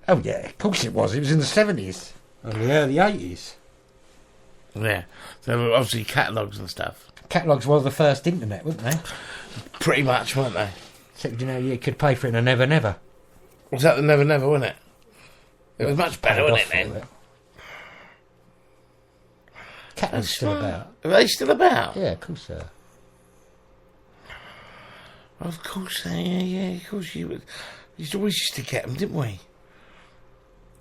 Oh yeah, of course it was. It was in the 70s and the early 80s. Yeah. So there were obviously catalogues and stuff. Catalogues were the first internet, weren't they? Pretty much, weren't they? Except, you could pay for it in a Never Never. Was that the Never Never, wasn't it? It was much better, wasn't it, then? Catalogues still about. Are they still about? Yeah, of course they are. Of course, yeah, of course you would. We always used to get them, didn't we?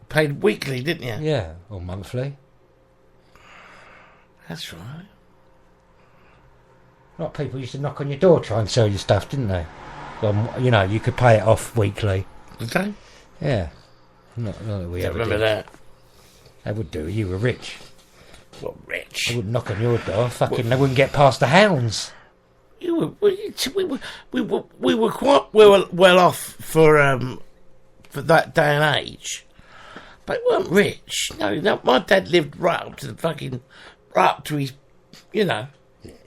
Paid weekly, didn't you? Yeah, or monthly. That's right. A lot of people used to knock on your door try and sell you stuff, didn't they? You could pay it off weekly. Did they? Yeah. Not that we Don't ever remember did. that. They would do. You were rich. What, rich? They wouldn't knock on your door. Fucking, they wouldn't get past the hounds. We were quite well off for that day and age. They weren't rich. No, my dad lived right up to the fucking... Right up to his... You know.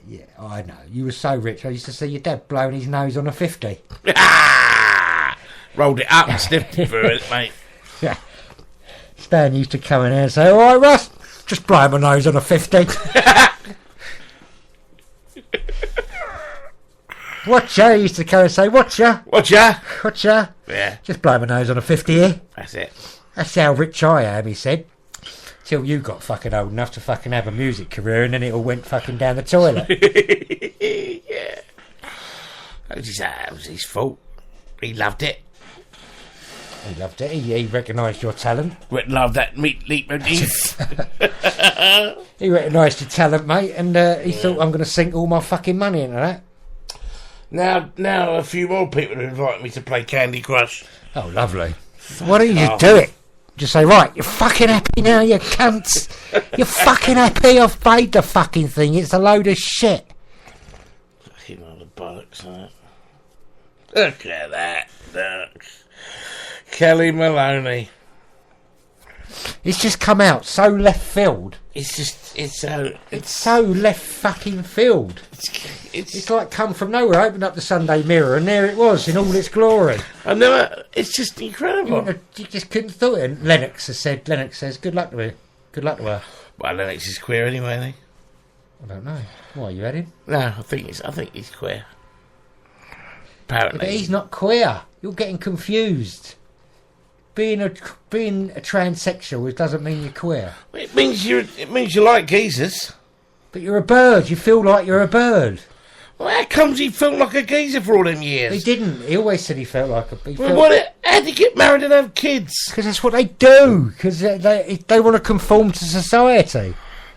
Yeah, I know. You were so rich. I used to see your dad blowing his nose on a 50. Rolled it up and sniffed it through it, mate. Yeah. Stan used to come in there and say, all right, Russ, just blow my nose on a 50. Watcha, he used to come and say, Watcha. Yeah. Just blow my nose on a 50 here. That's it. That's how rich I am, he said. Till you got fucking old enough to fucking have a music career and then it all went fucking down the toilet. Yeah. That was his fault. He loved it. He loved it. He recognised your talent. Loved that meat leitmotif. He recognised your talent, mate, and he thought, I'm going to sink all my fucking money into that. Now a few more people have invited me to play Candy Crush. Oh, lovely. Why don't you just do it? Just say, right, you're fucking happy now, you cunts. You're fucking happy I've played the fucking thing. It's a load of shit. Fucking all the bollocks, huh? Look at that. Look. Kelly Maloney. It's just come out so left field. It's so left fucking field. It's like come from nowhere. Opened up the Sunday Mirror and there it was in all its glory. It's just incredible. You just couldn't thought it. And Lennox says, good luck to her. Good luck to her. Well, Lennox is queer anyway, isn't he? I don't know. Why, you had him? No, I think he's queer. Apparently. But he's not queer. You're getting confused. Being a transsexual, it doesn't mean you're queer. It means you like geezers. But you're a bird. You feel like you're a bird. Well, how comes he felt like a geezer for all them years? He didn't. He always said he felt like a... How'd he get married and have kids? Because that's what they do. Because they want to conform to society.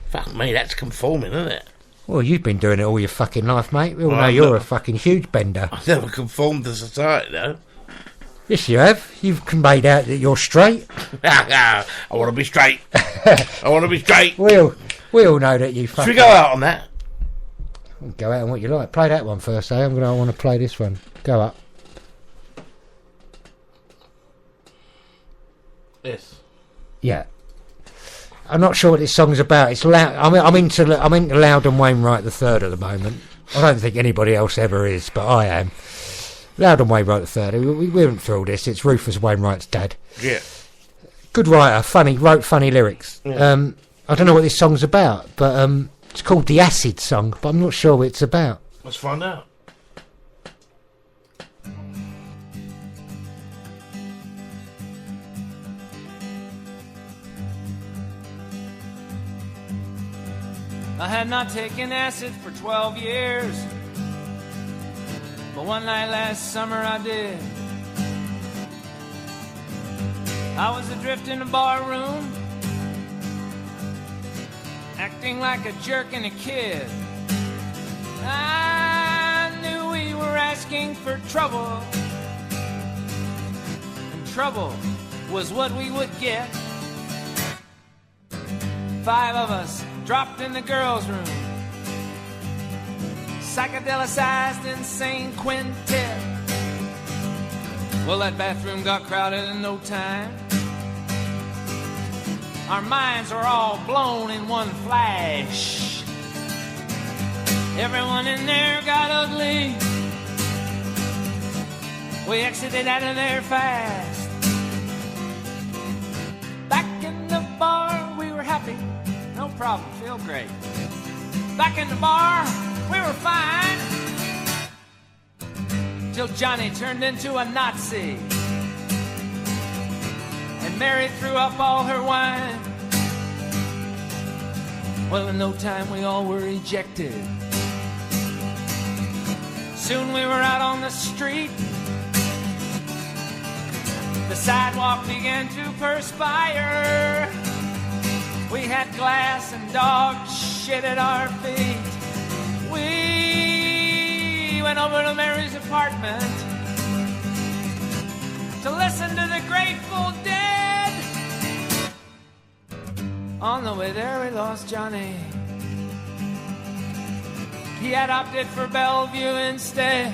Fuck me, that's conforming, isn't it? Well, you've been doing it all your fucking life, mate. We all know you're a fucking huge bender. I've never conformed to society, though. Yes, you have. You've made out that you're straight. I want to be straight. We all know that you fucking... Should we go out on that? Go out on what you like. Play that one first, eh? I want to play this one. Go up. Yes. Yeah. I'm not sure what this song's about. It's loud. I'm into Loudon Wainwright III at the moment. I don't think anybody else ever is, but I am. Loudon Wainwright III. We went through all this. It's Rufus Wainwright's dad. Yeah. Good writer. Wrote funny lyrics. Yeah. I don't know what this song's about, but it's called The Acid Song, but I'm not sure what it's about. Let's find out. I had not taken acid for 12 years, but one night last summer I did. I was adrift in a bar room, acting like a jerk and a kid. I knew we were asking for trouble, and trouble was what we would get. 5 of us dropped in the girls' room, psychedelicized insane quintet. Well, that bathroom got crowded in no time. Our minds are all blown in one flash. Everyone in there got ugly. We exited out of there fast. Back in the bar, we were happy. No problem, feel great. Back in the bar, we were fine. Till Johnny turned into a Nazi and Mary threw up all her wine. Well, in no time we all were ejected. Soon we were out on the street. The sidewalk began to perspire. We had glass and dog shit at our feet. We went over to Mary's apartment to listen to the Grateful Dead. On the way there we lost Johnny. He had opted for Bellevue instead.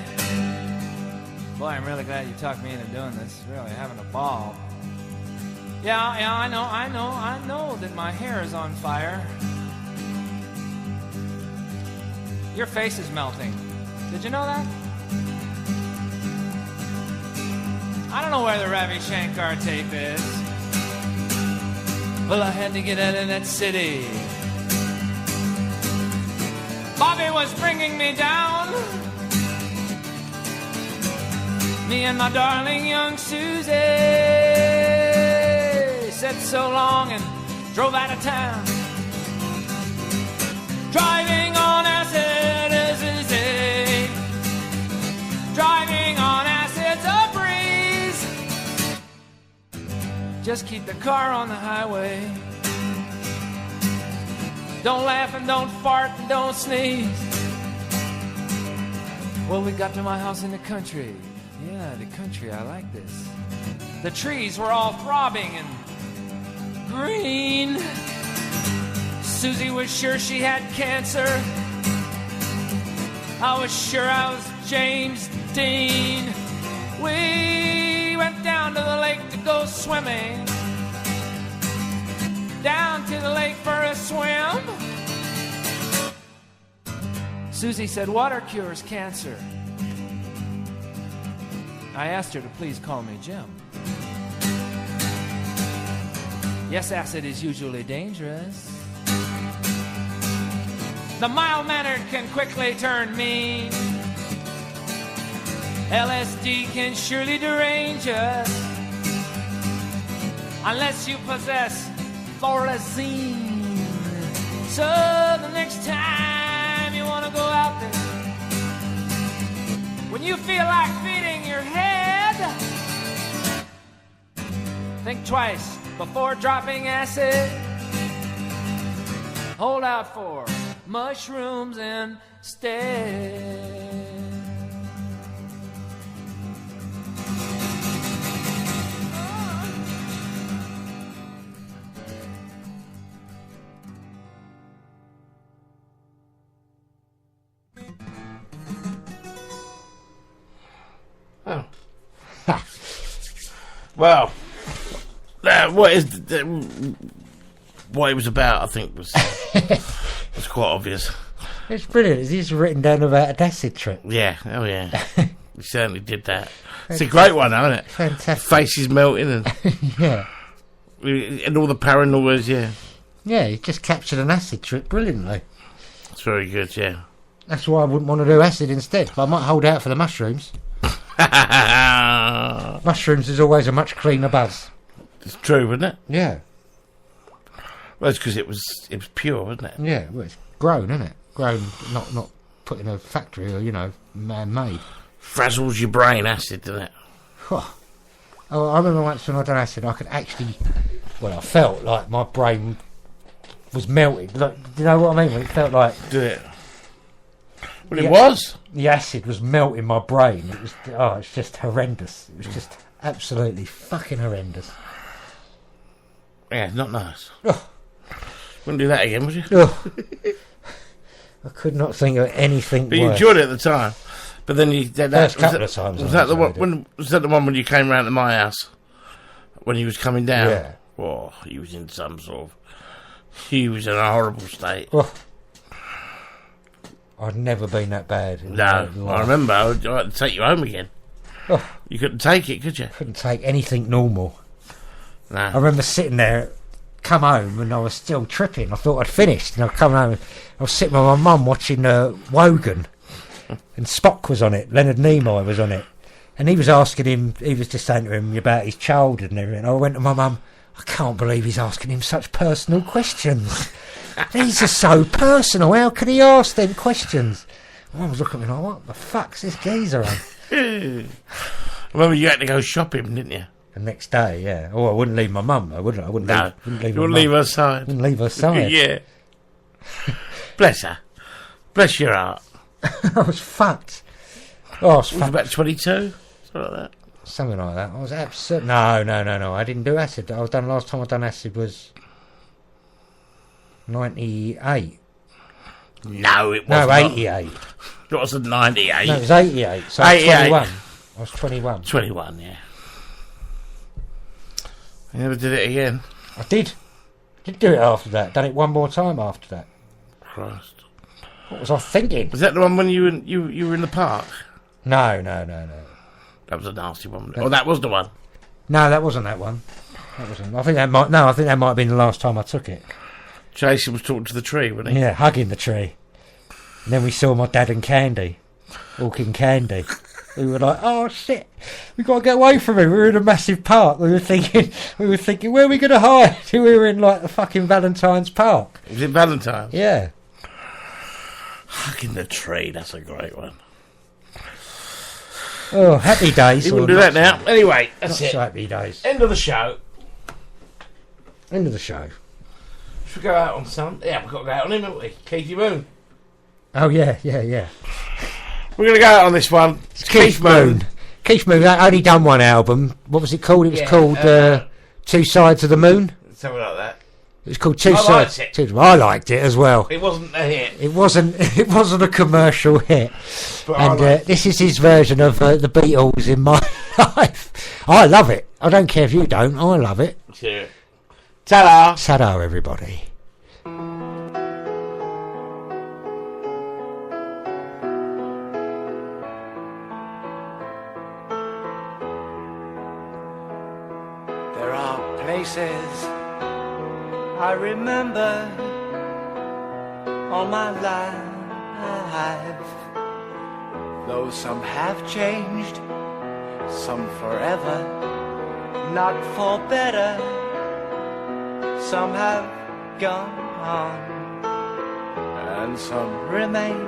Boy, I'm really glad you talked me into doing this. Really having a ball. Yeah, I know that my hair is on fire. Your face is melting. Did you know that? I don't know where the Ravi Shankar tape is. Well, I had to get out of that city. Bobby was bringing me down. Me and my darling young Susie said so long and drove out of town. Driving on acid is easy. Driving on acid's a breeze. Just keep the car on the highway. Don't laugh and don't fart and don't sneeze. Well, we got to my house in the country. Yeah, the country, I like this. The trees were all throbbing and green. Susie was sure she had cancer. I was sure I was James Dean. We went down to the lake to go swimming. Down to the lake for a swim. Susie said water cures cancer. I asked her to please call me Jim. Yes, acid is usually dangerous. The mild-mannered can quickly turn mean. LSD can surely derange us unless you possess thorazine. So the next time you want to go out there, when you feel like feeding your head, think twice before dropping acid. Hold out for mushrooms instead. Oh. Well, what it was about, I think, was quite obvious. It's brilliant. It's just written down about an acid trip. Yeah, oh yeah. He certainly did that. It's a great one, isn't it? Fantastic. Face is melting and Yeah. and all the paranoias, yeah. Yeah, he just captured an acid trip brilliantly. It's very good, yeah. That's why I wouldn't want to do acid instead, but I might hold out for the mushrooms. Mushrooms is always a much cleaner buzz. It's true, isn't it? Yeah. Well, it's because it was pure, wasn't it? Yeah, well, it's grown, isn't it? Grown, not put in a factory or, man-made. Frazzles your brain, acid, doesn't it? Oh, I remember once when I done acid, I could actually... Well, I felt like my brain was melted. Like, do you know what I mean? It felt like... Do it. Well, it was. The acid was melting my brain. It was... Oh, it's just horrendous. It was just absolutely fucking horrendous. Yeah, not nice. Oh. Wouldn't do that again, would you? Oh. I could not think of anything But worse. you enjoyed it at the time. But then you... First couple of times. Was that the one? Was that the one when you came round to my house? When he was coming down? Yeah. Oh, he was in some sort of... He was in a horrible state. Oh. I'd never been that bad. No, I remember. I had to take you home again. Oh. You couldn't take it, could you? Couldn't take anything normal. No. I remember sitting there, come home, and I was still tripping. I thought I'd finished, and I'd come home. I was sitting with my mum watching Wogan, and Spock was on it. Leonard Nimoy was on it, and he was asking him. He was just saying to him about his childhood and everything. I went to my mum. I can't believe he's asking him such personal questions. These are so personal. How could he ask them questions? My mum was looking at me like, what the fuck's this geezer on? I remember you had to go shopping, didn't you? The next day, yeah. Oh, I wouldn't leave my mum, though, would I? I wouldn't No, leave you my wouldn't mum. leave her side. Wouldn't leave her side. Yeah. Bless her. Bless your heart. I was fucked. Oh, I was Was fucked. about 22? Something like that. Something like that. I was absolutely... No. I didn't do acid. Last time I done acid was 98. No, it wasn't. No, 88. It wasn't 98. No, it was 88. So I was 88. 21. I was 21. 21, yeah. You never did it again. I did. Did do it after that. Done it one more time after that. Christ. What was I thinking? Was that the one when you were in the park? No. That was a nasty one. Oh, that was the one. No, that wasn't that one. That wasn't. I think that might have been the last time I took it. Jason was talking to the tree, wasn't he? Yeah, hugging the tree. And then we saw my dad and Candy, walking Candy. We were like, oh shit, we got to get away from him. We were in a massive park. We were thinking, where are we going to hide? We were in like the fucking Valentine's Park. Was it Valentine's? Yeah. Hugging the tree, that's a great one. Oh, happy days. You wouldn't do that now. Anyway, that's Not it. so happy days. End of the show. End of the show. Should we go out on some? Yeah, we've got to go out on him, haven't we? Keithy Moon. Oh, yeah. We're going to go out on this one. It's Keith Moon. Keith Moon only done one album. What was it called? It was called Two Sides of the Moon. Something like that. It was called Two I Sides. liked it. I liked it as well. It wasn't a hit. It wasn't a commercial hit. But And this is his version of the Beatles in my life. I love it. I don't care if you don't. I love it. Yeah. Ta-da! Ta-da, everybody. There are places I remember all my life, though some have changed, some forever, not for better, some have gone and some remain.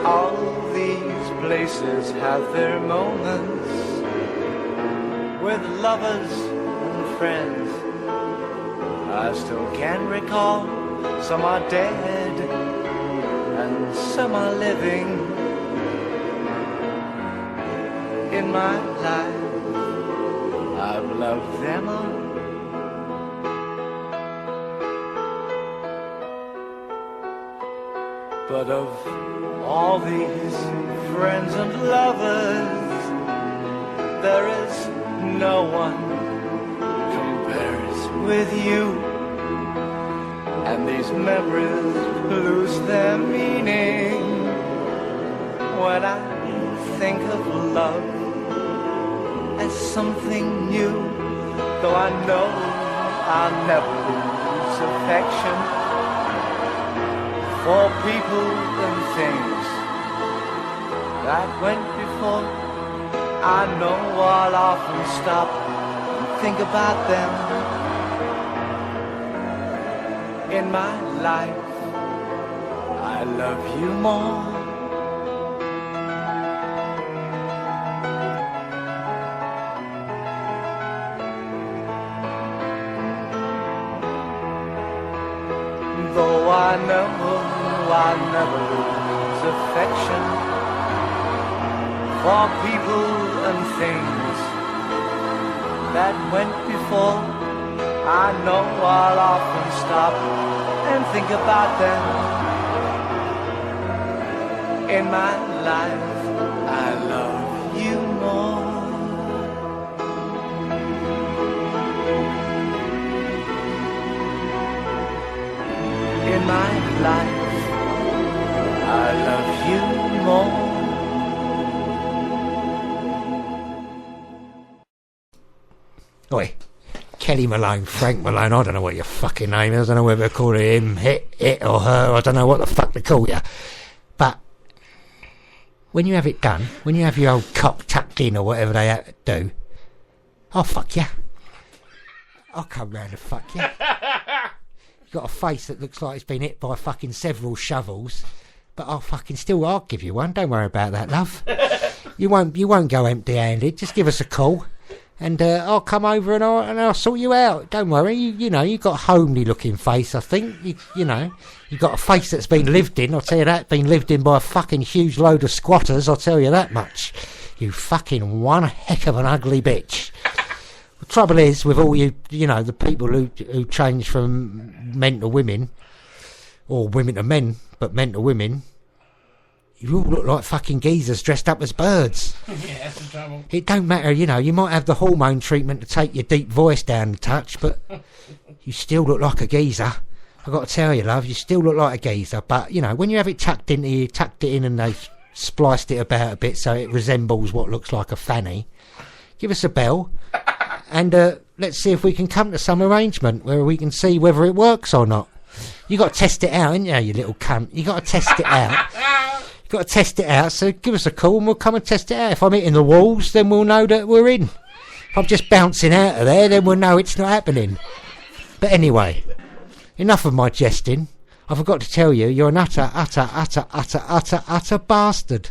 All these places have their moments with lovers and friends. I still can recall, some are dead and some are living. In my life, I've loved them all. But of all these friends and lovers, there is no one compares with you. And these memories lose their meaning when I think of love as something new. Though I know I'll never lose affection for people and things that went before. I know I'll often stop and think about them. In my life, I love you more. Though I know I'll never lose affection for people and things that went before, I know I'll often stop and think about them. In my life, I love you more. In my life, I love you more. Oi, Kelly Malone, Frank Malone, I don't know what your fucking name is. I don't know whether to call him it or her. I don't know what the fuck to call you. But when you have it done, when you have your old cock tucked in or whatever they have to do, I'll fuck you. I'll come round and fuck you. You've got a face that looks like it's been hit by fucking several shovels, but I'll give you one. Don't worry about that, love. You won't go empty-handed. Just give us a call. And I'll come over and I'll sort you out. Don't worry. You know, you've got a homely looking face, I think. You know, you've got a face that's been lived in. I'll tell you that. Been lived in by a fucking huge load of squatters. I'll tell you that much. You fucking one heck of an ugly bitch. The trouble is, with all you know, the people who change from men to women, or women to men, but men to women, You all look like fucking geezers dressed up as birds. Yeah, that's the trouble. It don't matter, you know, you might have the hormone treatment to take your deep voice down a touch, but you still look like a geezer. I've got to tell you, love, you still look like a geezer. But, you know, when you have it tucked into you, tucked it in and they've spliced it about a bit so it resembles what looks like a fanny, give us a bell and let's see if we can come to some arrangement where we can see whether it works or not. You got to test it out, ain't you, you little cunt? You got to test it out. You got to test it out, so give us a call and we'll come and test it out. If I'm hitting the walls, then we'll know that we're in. If I'm just bouncing out of there, then we'll know it's not happening. But anyway, enough of my jesting. I forgot to tell you, you're an utter bastard.